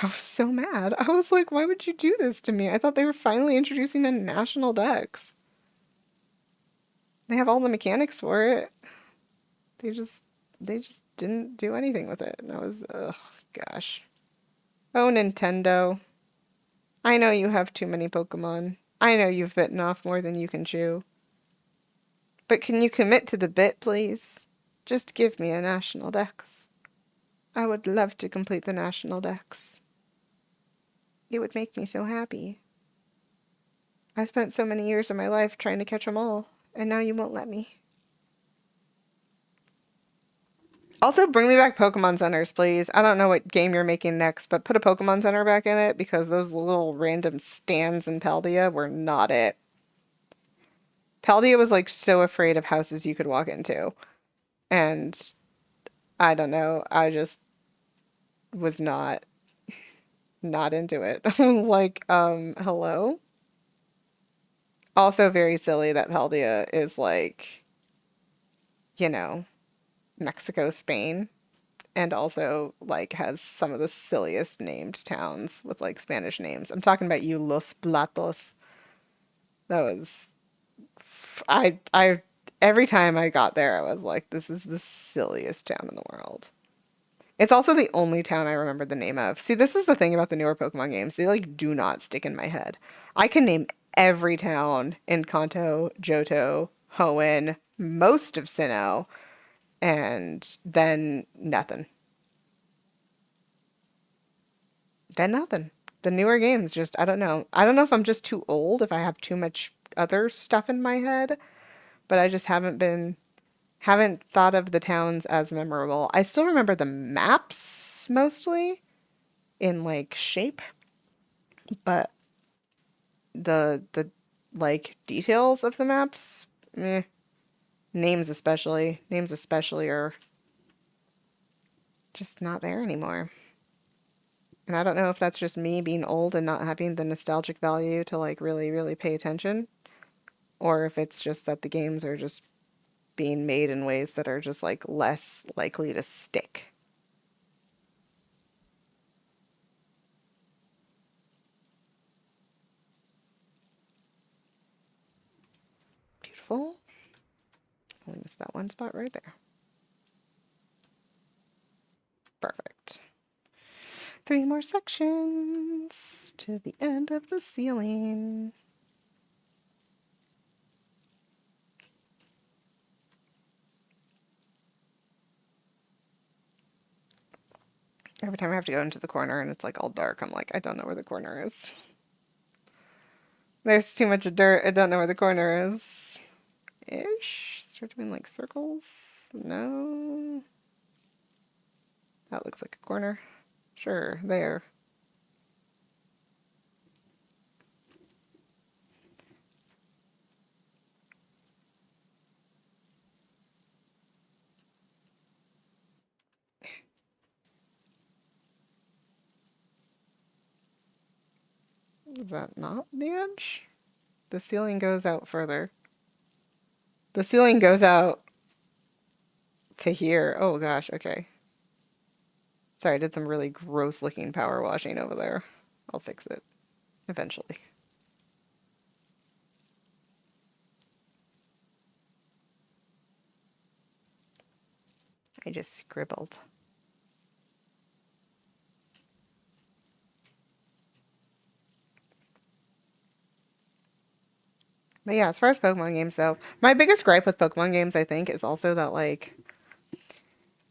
was so mad. I was like, why would you do this to me? I thought they were finally introducing a national dex. They have all the mechanics for it. They just didn't do anything with it. And I was, ugh, gosh. Oh, Nintendo. I know you have too many Pokemon. I know you've bitten off more than you can chew. But can you commit to the bit, please? Just give me a national dex. I would love to complete the national dex. It would make me so happy. I spent so many years of my life trying to catch them all, and now you won't let me. Also, bring me back Pokemon Centers, please. I don't know what game you're making next, but put a Pokemon Center back in it because those little random stands in Paldea were not it. Paldea was like so afraid of houses you could walk into. And I don't know, I just was not into it. I was like, hello? Also very silly that Paldea is like, you know, Mexico, Spain, and also like has some of the silliest named towns with like Spanish names. I'm talking about you, Los Platos. That was I every time I got there, I was like, this is the silliest town in the world. It's also the only town I remember the name of. See, this is the thing about the newer Pokemon games. They like do not stick in my head. I can name every town in Kanto, Johto, Hoenn, most of Sinnoh, and then nothing. Then nothing. The newer games just, I don't know. I don't know if I'm just too old, if I have too much other stuff in my head, but I just haven't thought of the towns as memorable. I still remember the maps mostly in like shape, but the like details of the maps, meh. Names especially are just not there anymore. And I don't know if that's just me being old and not having the nostalgic value to like really, really pay attention, or if it's just that the games are just being made in ways that are just like less likely to stick. Beautiful. Only missed that one spot right there. Perfect. 3 more sections to the end of the ceiling. Every time I have to go into the corner and it's like all dark, I'm like, I don't know where the corner is. There's too much dirt. I don't know where the corner is. Ish. Start doing like circles. No. That looks like a corner. Sure, there. Is that not the edge? The ceiling goes out further. The ceiling goes out to here. Oh gosh, okay. Sorry, I did some really gross looking power washing over there. I'll fix it eventually. I just scribbled. But yeah, as far as Pokemon games though, my biggest gripe with Pokemon games, I think, is also that like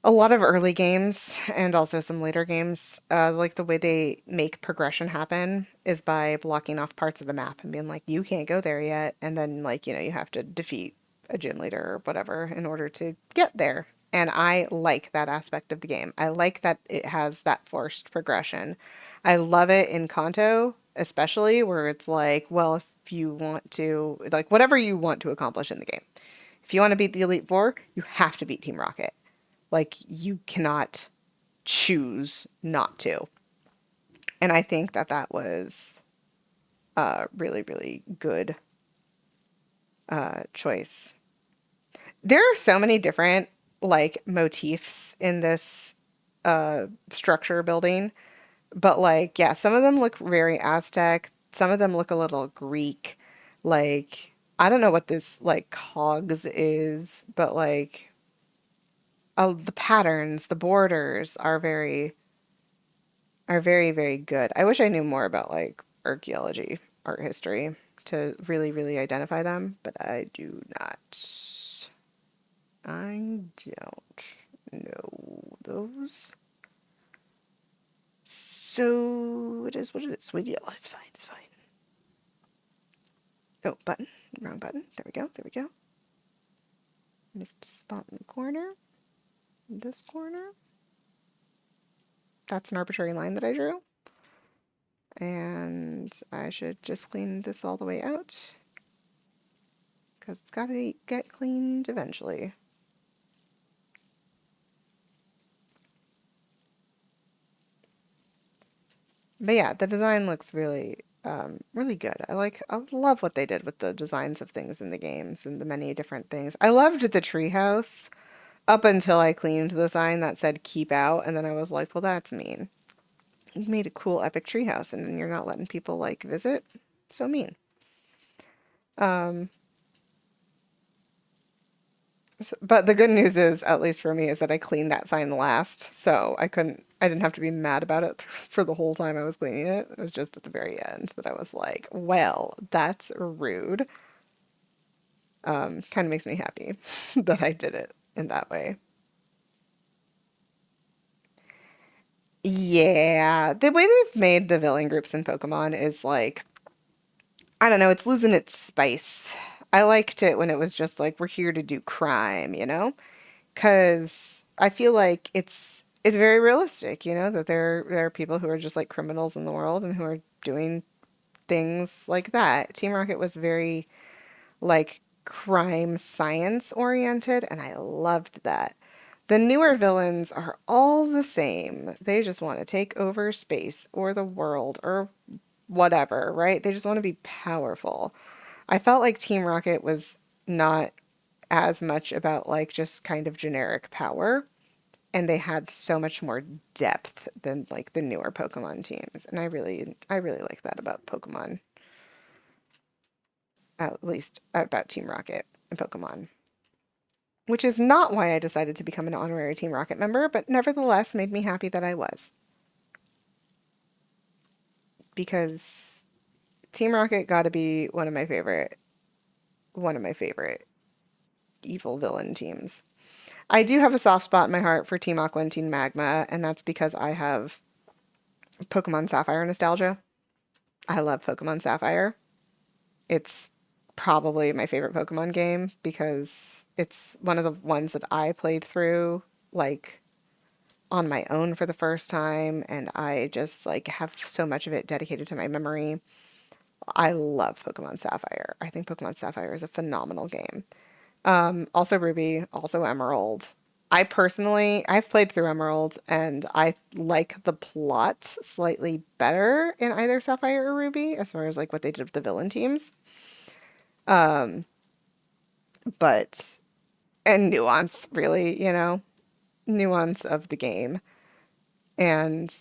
a lot of early games and also some later games, like the way they make progression happen is by blocking off parts of the map and being like, you can't go there yet. And then, like, you have to defeat a gym leader or whatever in order to get there. And I like that aspect of the game. I like that it has that forced progression. I love it in Kanto, especially where it's like, well, if you want to, like, whatever you want to accomplish in the game. If you want to beat the Elite Four, you have to beat Team Rocket. Like, you cannot choose not to. And I think that that was a really, really good choice. There are so many different, like, motifs in this structure building. But, like, yeah, some of them look very Aztec. Some of them look a little Greek. Like, I don't know what this, like, cogs is, but, like, the patterns, the borders are very, very good. I wish I knew more about like archaeology, art history to really, really identify them, but I do not. I don't know those. So it is what it is. Oh, it's fine. It's fine. Oh, button. Wrong button. There we go. There we go. Missed spot in the corner. This corner. That's an arbitrary line that I drew. And I should just clean this all the way out because it's got to get cleaned eventually. But yeah, the design looks really really good. I love what they did with the designs of things in the games and the many different things. I loved the treehouse up until I cleaned the sign that said keep out, and then I was like, well, that's mean. You made a cool epic treehouse, and then you're not letting people like visit. So mean. Um, but the good news is, at least for me, is that I cleaned that sign last, so I didn't have to be mad about it for the whole time I was cleaning it. It was just at the very end that I was like, well, that's rude. Kind of makes me happy that I did it in that way. Yeah, the way they've made the villain groups in Pokemon is like, I don't know, it's losing its spice. I liked it when it was just like, we're here to do crime, you know? Because I feel like it's very realistic, you know, that there are people who are just like criminals in the world and who are doing things like that. Team Rocket was very like crime science oriented, and I loved that. The newer villains are all the same. They just want to take over space or the world or whatever, right? They just want to be powerful. I felt like Team Rocket was not as much about like just kind of generic power, and they had so much more depth than like the newer Pokemon teams. And I really like that about Pokemon, at least about Team Rocket and Pokemon. Which is not why I decided to become an honorary Team Rocket member, but nevertheless made me happy that I was. Because Team Rocket got to be one of my favorite evil villain teams. I do have a soft spot in my heart for Team Aqua and Team Magma, and that's because I have Pokemon Sapphire nostalgia. I love Pokemon Sapphire. It's probably my favorite Pokemon game because it's one of the ones that I played through like on my own for the first time, and I just like have so much of it dedicated to my memory. I love Pokemon Sapphire. I think Pokemon Sapphire is a phenomenal game. Also Ruby, also Emerald. I've played through Emerald and I like the plot slightly better in either Sapphire or Ruby as far as like what they did with the villain teams. Um, but, and nuance, really, you know, nuance of the game. And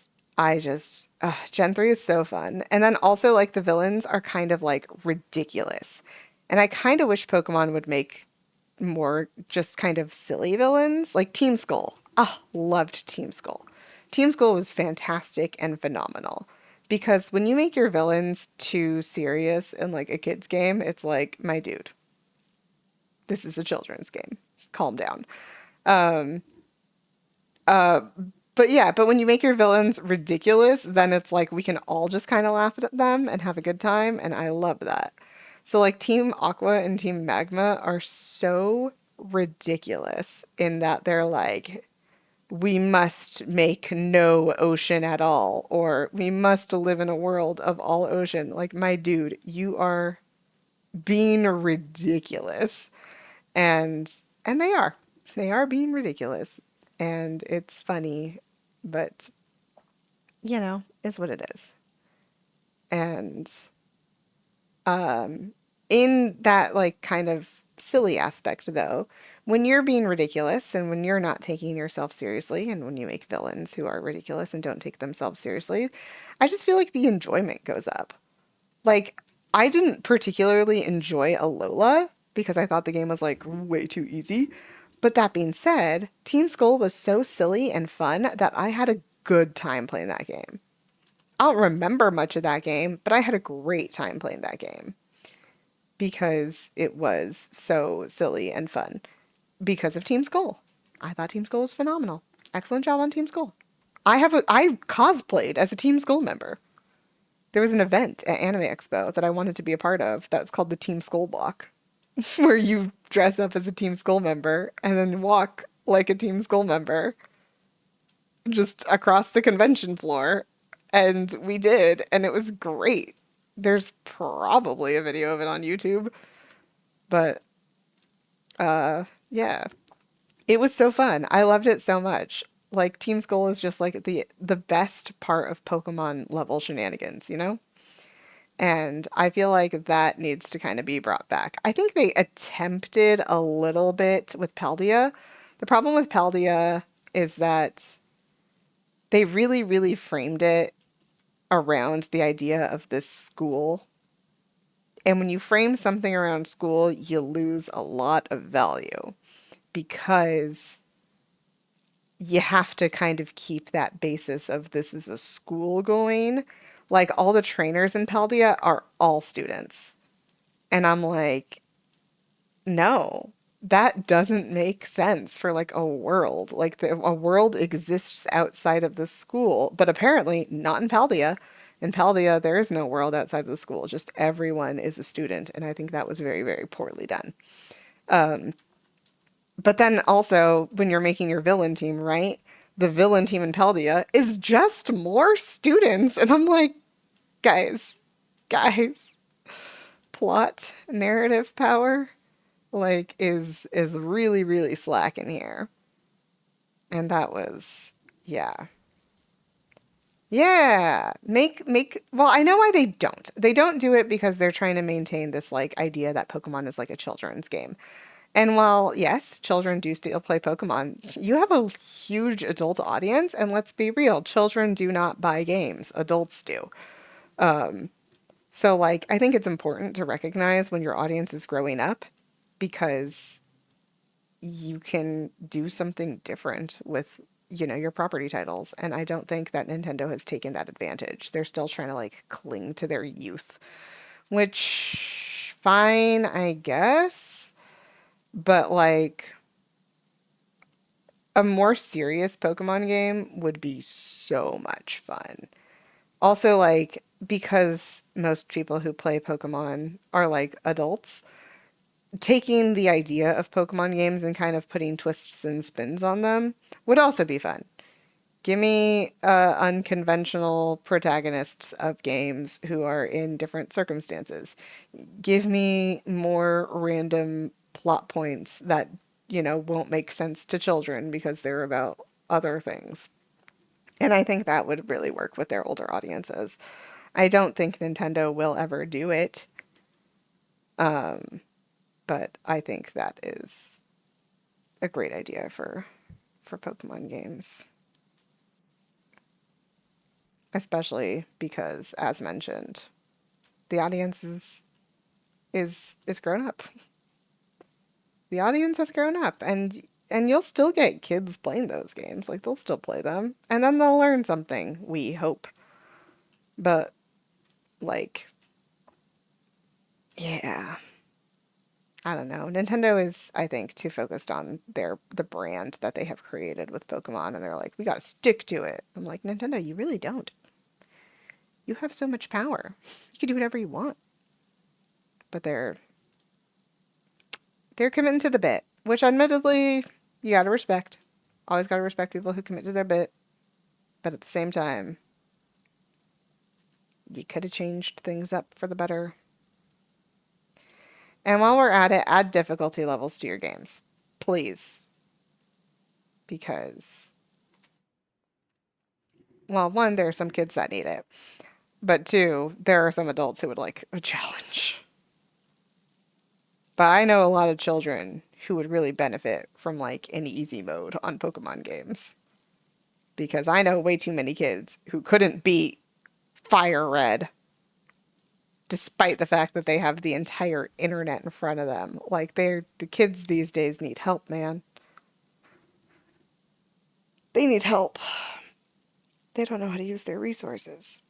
Gen 3 is so fun. And then also, like, the villains are kind of like ridiculous. And I kind of wish Pokemon would make more just kind of silly villains, like Team Skull. Ah, loved Team Skull. Team Skull was fantastic and phenomenal. Because when you make your villains too serious in like a kid's game, it's like, my dude, this is a children's game. Calm down. Um, uh, but yeah, but when you make your villains ridiculous, then it's like we can all just kind of laugh at them and have a good time, and I love that. So like Team Aqua and Team Magma are so ridiculous in that they're like, we must make no ocean at all, or we must live in a world of all ocean. Like, my dude, you are being ridiculous. And and they are. They are being ridiculous. And it's funny, but you know, is what it is. And in that like kind of silly aspect though, when you're being ridiculous and when you're not taking yourself seriously and when you make villains who are ridiculous and don't take themselves seriously, I just feel like the enjoyment goes up. Like, I didn't particularly enjoy Alola because I thought the game was like way too easy. But that being said, Team Skull was so silly and fun that I had a good time playing that game. I don't remember much of that game, but I had a great time playing that game because it was so silly and fun because of Team Skull. I thought Team Skull was phenomenal. Excellent job on Team Skull. I cosplayed as a Team Skull member. There was an event at Anime Expo that I wanted to be a part of that's called the Team Skull Walk, where you dress up as a Team Skull member and then walk like a Team Skull member just across the convention floor. And we did, and it was great. There's probably a video of it on YouTube, but yeah, it was so fun. I loved it so much. Like Team Skull is just like the best part of Pokemon level shenanigans, you know? And I feel like that needs to kind of be brought back. I think they attempted a little bit with Paldea. The problem with Paldea is that they really, really framed it around the idea of this school. And when you frame something around school, you lose a lot of value because you have to kind of keep that basis of this is a school going. Like all the trainers in Paldea are all students. And I'm like, no, that doesn't make sense for like a world. Like a world exists outside of the school, but apparently not in Paldea. In Paldea, there is no world outside of the school. Just everyone is a student, and I think that was very, very poorly done. But then also, when you're making your villain team, right? The villain team in Paldea is just more students, and I'm like, guys, guys, plot narrative power like is really really slacking here. And that was yeah. Yeah. Make well, I know why they don't. They don't do it because they're trying to maintain this like idea that Pokemon is like a children's game. And while yes, children do still play Pokemon, you have a huge adult audience, and let's be real, children do not buy games, adults do. So like I think it's important to recognize when your audience is growing up because you can do something different with, your property titles. And I don't think that Nintendo has taken that advantage. They're still trying to like cling to their youth, which fine, I guess. But like a more serious Pokemon game would be so much fun. Also, like, because most people who play Pokemon are like adults, taking the idea of Pokemon games and kind of putting twists and spins on them would also be fun. Give me unconventional protagonists of games who are in different circumstances. Give me more random plot points that, won't make sense to children because they're about other things. And I think that would really work with their older audiences. I don't think Nintendo will ever do it, but I think that is a great idea for Pokemon games, especially because, as mentioned, the audience is grown up. The audience has grown up, and you'll still get kids playing those games. Like they'll still play them, and then they'll learn something. We hope, but like, yeah. I don't know. Nintendo is, I think, too focused on the brand that they have created with Pokemon, and they're like, we gotta stick to it. I'm like, Nintendo, you really don't. You have so much power. You can do whatever you want. But they're committing to the bit, which admittedly you gotta respect. Always gotta respect people who commit to their bit. But at the same time, you could have changed things up for the better. And while we're at it, add difficulty levels to your games. Please. Because, well, one, there are some kids that need it. But two, there are some adults who would like a challenge. But I know a lot of children who would really benefit from like an easy mode on Pokemon games. Because I know way too many kids who couldn't beat Fire Red despite the fact that they have the entire internet in front of them. Like the kids these days need help, man. They need help. They don't know how to use their resources.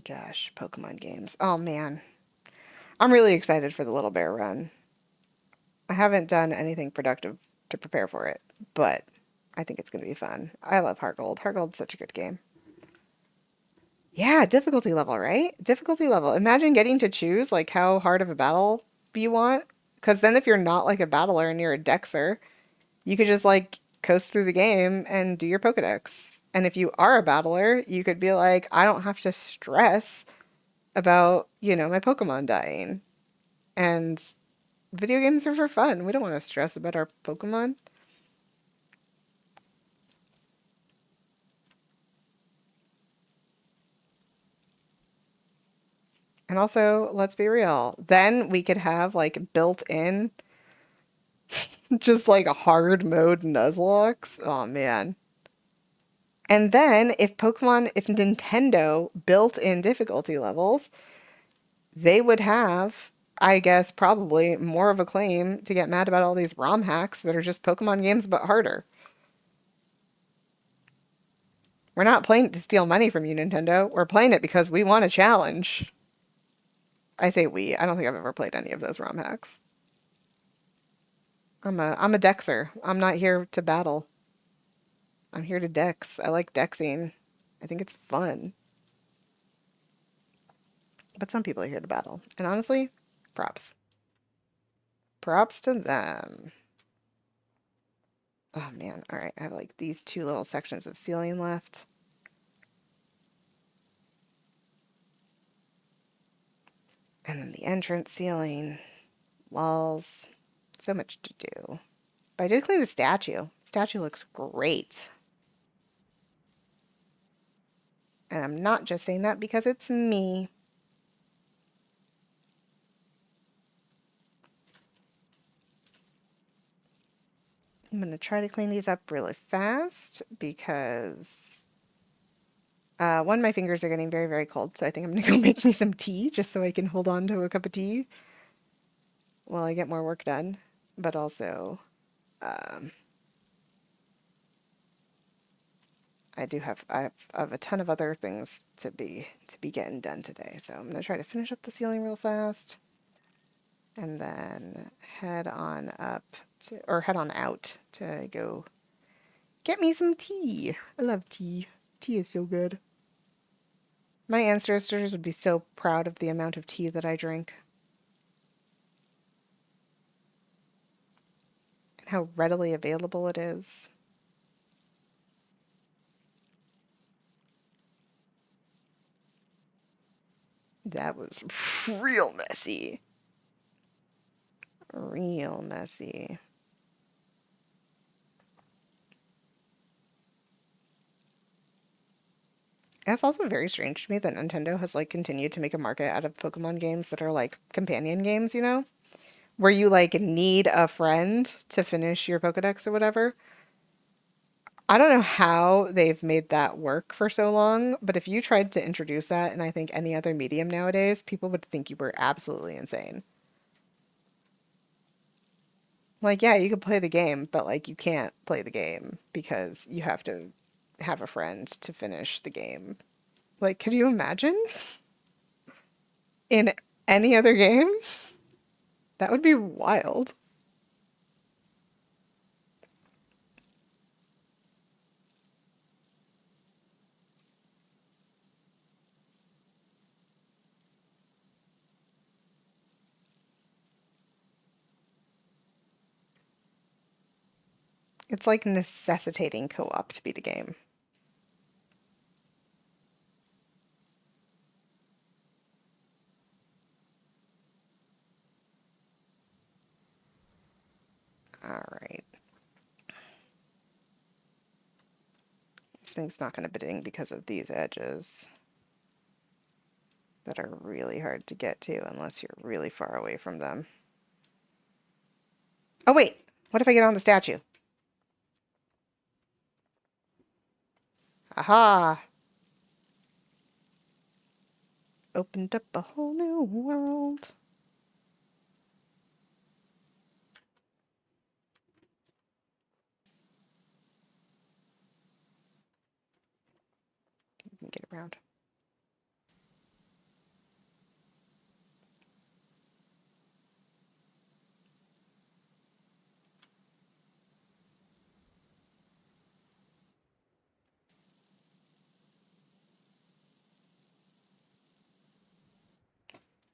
Gosh, Pokemon games. Oh man. I'm really excited for the Little Bear run. I haven't done anything productive to prepare for it, but I think it's going to be fun. I love Heart Gold. Heart Gold's such a good game. Yeah, difficulty level, right? Difficulty level. Imagine getting to choose like how hard of a battle you want. Because then if you're not like a battler and you're a Dexer, you could just like coast through the game and do your Pokedex. And if you are a battler, you could be like, I don't have to stress about, my Pokemon dying. And video games are for fun. We don't want to stress about our Pokemon. And also, let's be real. Then we could have like built in just like hard mode Nuzlocke. Oh man. And then if Nintendo built in difficulty levels, they would have, I guess, probably more of a claim to get mad about all these ROM hacks that are just Pokemon games but harder. We're not playing it to steal money from you, Nintendo. We're playing it because we want a challenge. I say we. I don't think I've ever played any of those ROM hacks. I'm a Dexer. I'm not here to battle. I'm here to Dex. I like Dexing. I think it's fun. But some people are here to battle. And honestly, props. Props to them. Oh man, alright, I have like these two little sections of ceiling left. And then the entrance ceiling. Walls. So much to do. But I did clean the statue. The statue looks great. And I'm not just saying that because it's me. I'm going to try to clean these up really fast because one, my fingers are getting very, very cold, so I think I'm going to go make me some tea just so I can hold on to a cup of tea while I get more work done. But also, I have a ton of other things to be getting done today. So I'm going to try to finish up the ceiling real fast and then head on head on out to go get me some tea. I love tea. Tea is so good. My ancestors would be so proud of the amount of tea that I drink and how readily available it is. That was real messy. Real messy. And it's also very strange to me that Nintendo has like continued to make a market out of Pokemon games that are like companion games, you know? Where you like need a friend to finish your Pokedex or whatever. I don't know how they've made that work for so long, but if you tried to introduce that in I think any other medium nowadays, people would think you were absolutely insane. Like, yeah, you could play the game, but like you can't play the game because you have to have a friend to finish the game. Like, could you imagine in any other game? That would be wild. It's like necessitating co-op to beat a game. All right. This thing's not going to ding because of these edges that are really hard to get to unless you're really far away from them. Oh wait, what if I get on the statue? Aha! Opened up a whole new world. You can get around.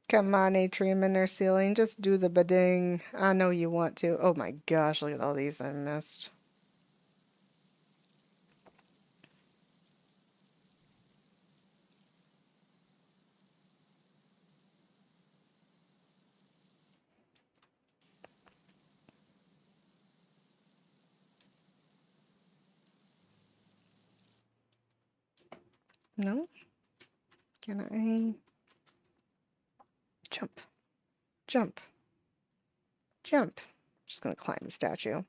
Come on, Atrium Inner Ceiling, just do the bidding. I know you want to. Oh my gosh, look at all these I missed. No? Can I jump? Jump. Jump. Just gonna climb the statue.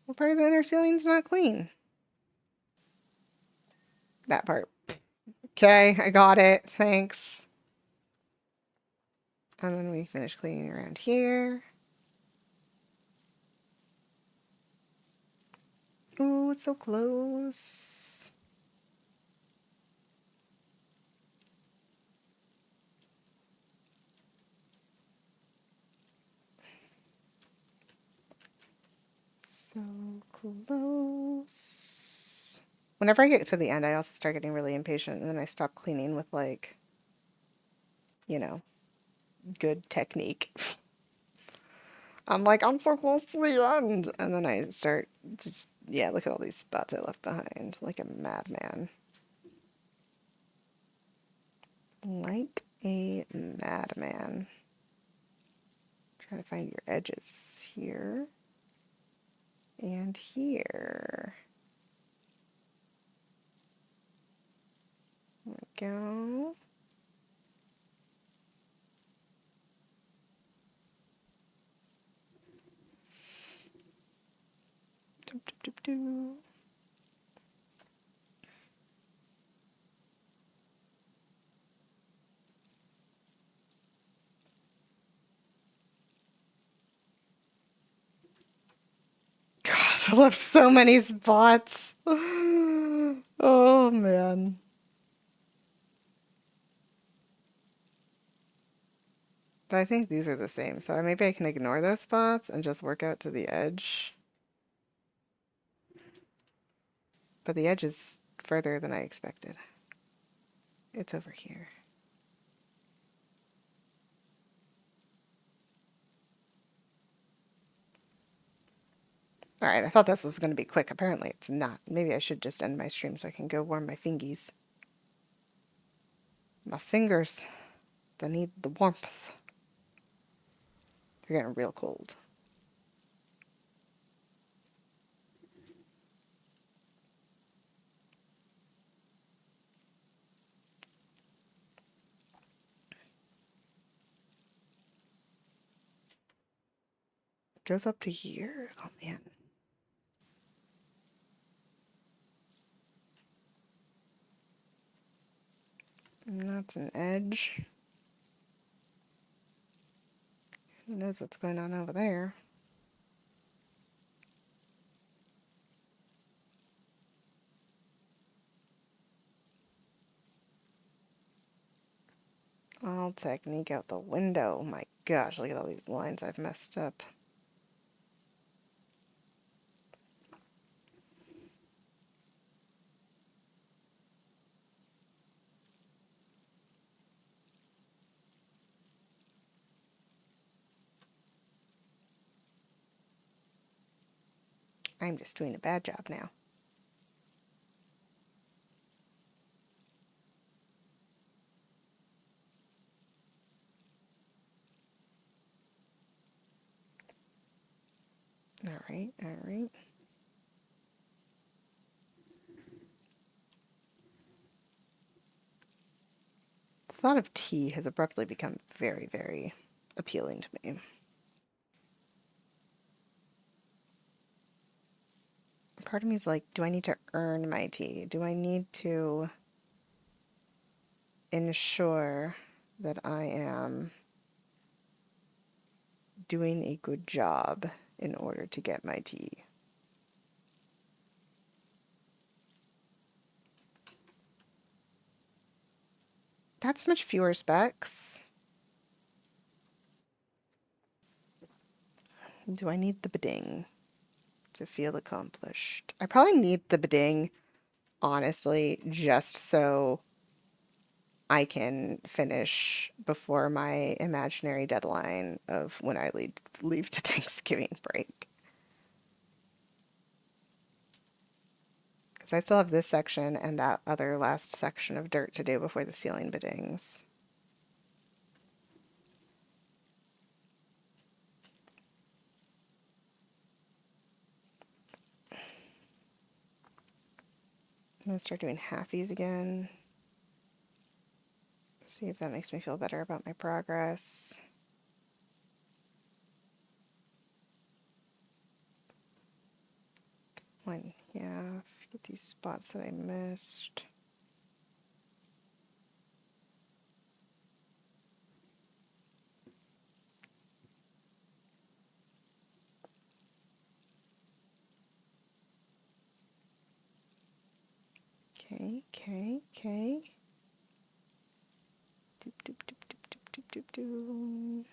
What part of the inner ceiling's not clean? That part. Okay, I got it. Thanks. And then we finish cleaning around here. Ooh, it's so close. So close. Whenever I get to the end, I also start getting really impatient, and then I stop cleaning with, like, you know, good technique. I'm like, I'm so close to the end. And then I start just, yeah, look at all these spots I left behind, like a madman. Like a madman. Trying to find your edges here. And here. There we go. Doop, doop, doop, doop. God, I left so many spots. Oh, man. But I think these are the same, so maybe I can ignore those spots and just work out to the edge. But the edge is further than I expected. It's over here. Alright, I thought this was going to be quick. Apparently it's not. Maybe I should just end my stream so I can go warm my fingies. My fingers, they need the warmth. They're getting real cold. It goes up to here? Oh, man. And that's an edge. Who knows what's going on over there? All technique out the window. Oh my gosh, look at all these lines I've messed up. I'm just doing a bad job now. Alright, alright. The thought of tea has abruptly become very, very appealing to me. Part of me is like, do I need to earn my tea? Do I need to ensure that I am doing a good job in order to get my tea? That's much fewer specs. Do I need the bidding to feel accomplished? I probably need the bidding, honestly, just so I can finish before my imaginary deadline of when I leave to Thanksgiving break. Because I still have this section and that other last section of dirt to do before the ceiling biddings. I'm going to start doing halfies again. See if that makes me feel better about my progress. One half, get these spots that I missed. Okay, okay, okay. Doop, doop, doop, doop, doop, doop, doop, doop.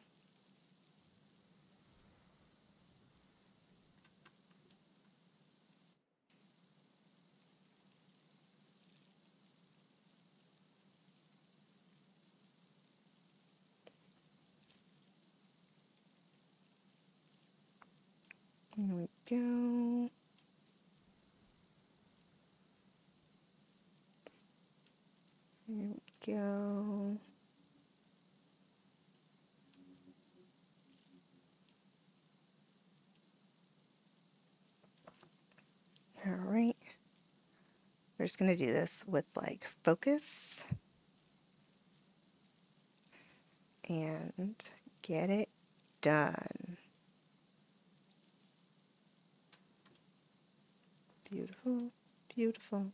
There we go. There we go. All right. We're just going to do this with like focus and get it done. Beautiful, beautiful.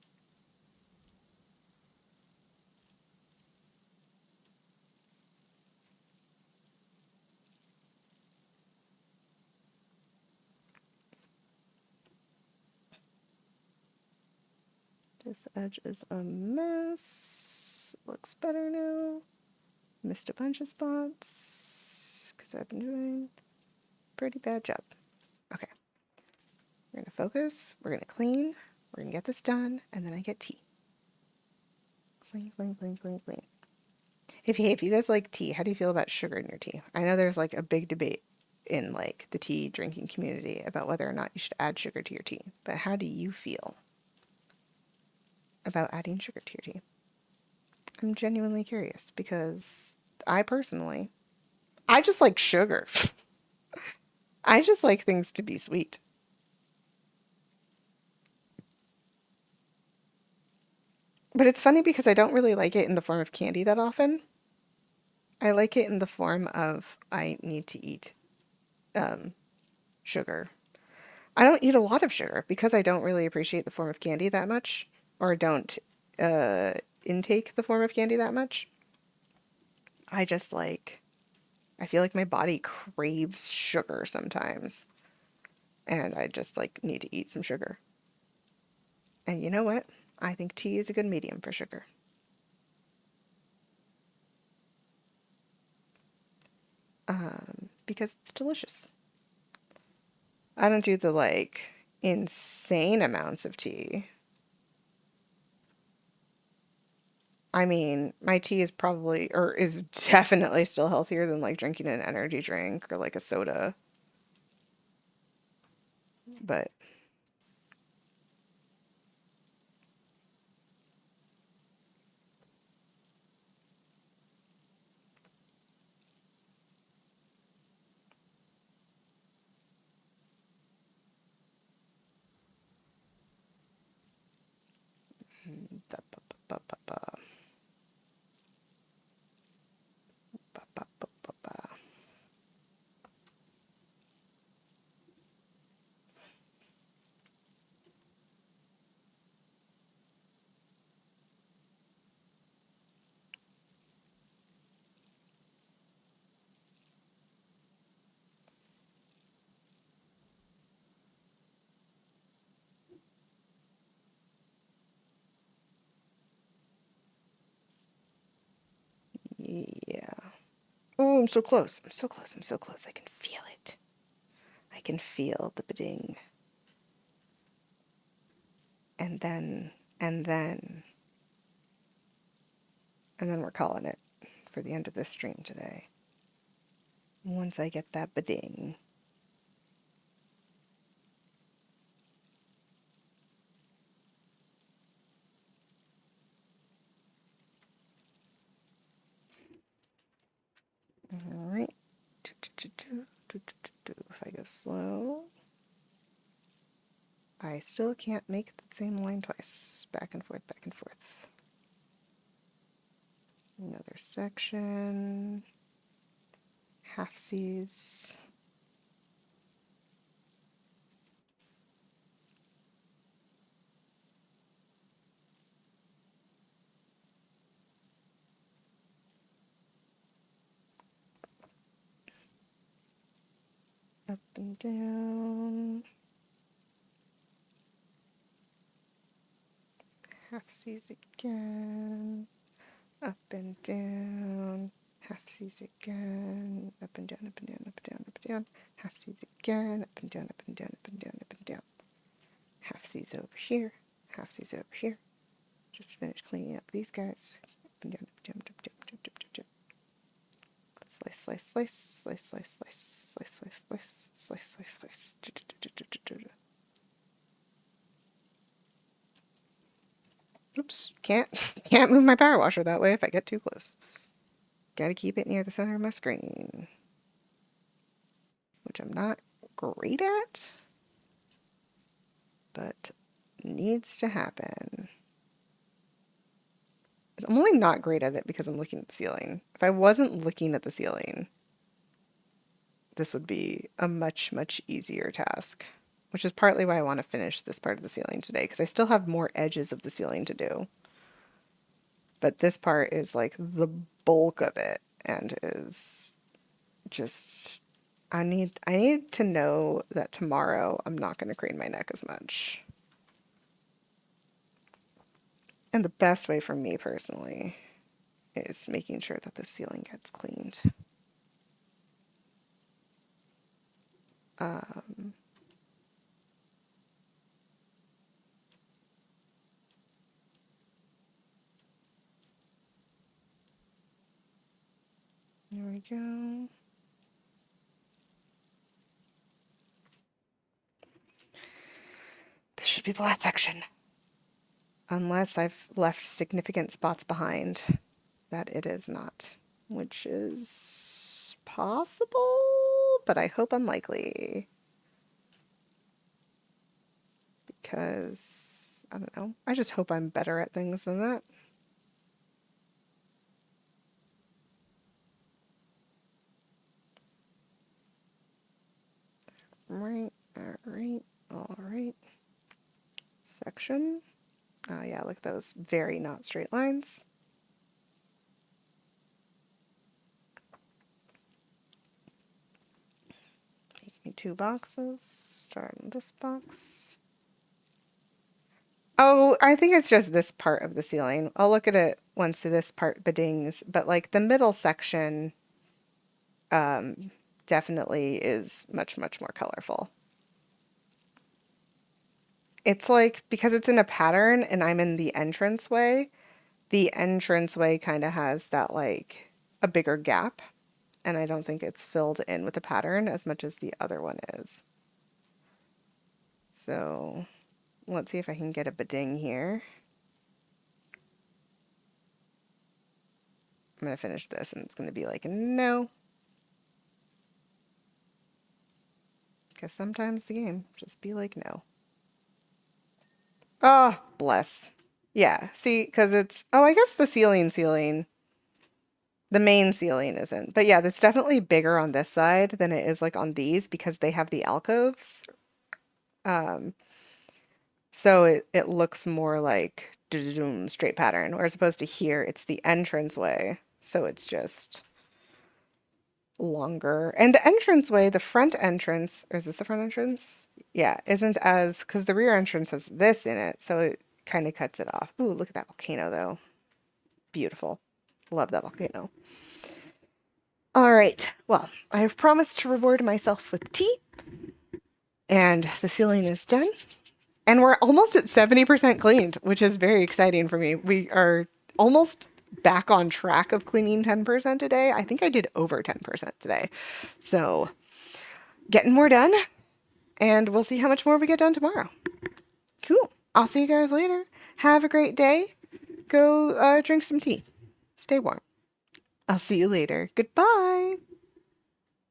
This edge is a mess. Looks better now. Missed a bunch of spots because I've been doing a pretty bad job. Okay. We're going to focus. We're going to clean. We're going to get this done. And then I get tea. Clean, clean, clean, clean, clean. If you guys like tea, how do you feel about sugar in your tea? I know there's like a big debate in like the tea drinking community about whether or not you should add sugar to your tea. But how do you feel about adding sugar to your tea? I'm genuinely curious because I personally, I just like sugar. I just like things to be sweet. But it's funny because I don't really like it in the form of candy that often. I like it in the form of I need to eat sugar. I don't eat a lot of sugar because I don't really appreciate the form of candy that much, or don't uh, intake the form of candy that much. I just like, I feel like my body craves sugar sometimes, and I just like need to eat some sugar. And you know what? I think tea is a good medium for sugar. Because it's delicious. I don't do the like insane amounts of tea. I mean, my tea is probably, or is definitely still healthier than like drinking an energy drink or like a soda. But ba, ba, ba, ba, ba, ba, ba, ba, ba, ba. Yeah. Oh, I'm so close. I'm so close. I'm so close. I can feel it. I can feel the bidding. And then, and then, and then we're calling it for the end of this stream today. Once I get that bidding. All right. If I go slow, I I still can't make the same line twice. Back and forth, back and forth. Another section. Half C's. Up and down. Half C's again. Up and down. Half C's again. Up and down, up and down, up and down, up and down. Half C's again. Up and down, up and down, up and down, up and down. Half C's over here. Half C's over here. Just finished cleaning up these guys. Up and down, up and down, up and down, up and down, up and down. Slice, slice, slice, slice, slice, slice, slice, slice, slice, slice, slice, slice. Oops, can't move my power washer that way if I get too close. Gotta keep it near the center of my screen, which I'm not great at, but needs to happen. I'm only not great at it because I'm looking at the ceiling. If I wasn't looking at the ceiling, this would be a much, much easier task, which is partly why I want to finish this part of the ceiling today, because I still have more edges of the ceiling to do. But this part is like the bulk of it and is just, I need to know that tomorrow I'm not going to crane my neck as much. And the best way for me personally is making sure that the ceiling gets cleaned. There we go. This should be the last section. Unless I've left significant spots behind that it is not, which is possible, but I hope unlikely. Because, I don't know, I just hope I'm better at things than that. Right, all right. Section. Oh yeah, look at those very not straight lines. Make me 2 boxes. Start in this box. Oh, I think it's just this part of the ceiling. I'll look at it once this part bedings, but like the middle section definitely is much, much more colorful. It's like, because it's in a pattern and I'm in the entranceway kind of has that like a bigger gap, and I don't think it's filled in with the pattern as much as the other one is. So let's see if I can get a beding here. I'm going to finish this and it's going to be like, no. Because sometimes the game just be like, no. Oh, bless. Yeah, see, because it's, oh, I guess the ceiling, the main ceiling isn't. But yeah, that's definitely bigger on this side than it is like on these because they have the alcoves. So it looks more like straight pattern, whereas opposed to here, it's the entranceway. So it's just longer. And the entranceway, the front entrance, or is this the front entrance? Yeah, isn't as, because the rear entrance has this in it, so it kind of cuts it off. Ooh, look at that volcano though. Beautiful. Love that volcano. All right, well, I have promised to reward myself with tea, and the ceiling is done. And we're almost at 70% cleaned, which is very exciting for me. We are almost back on track of cleaning 10% a day. I think I did over 10% today. So getting more done, and we'll see how much more we get done tomorrow. Cool. I'll see you guys later. Have a great day. Go drink some tea. Stay warm. I'll see you later. Goodbye.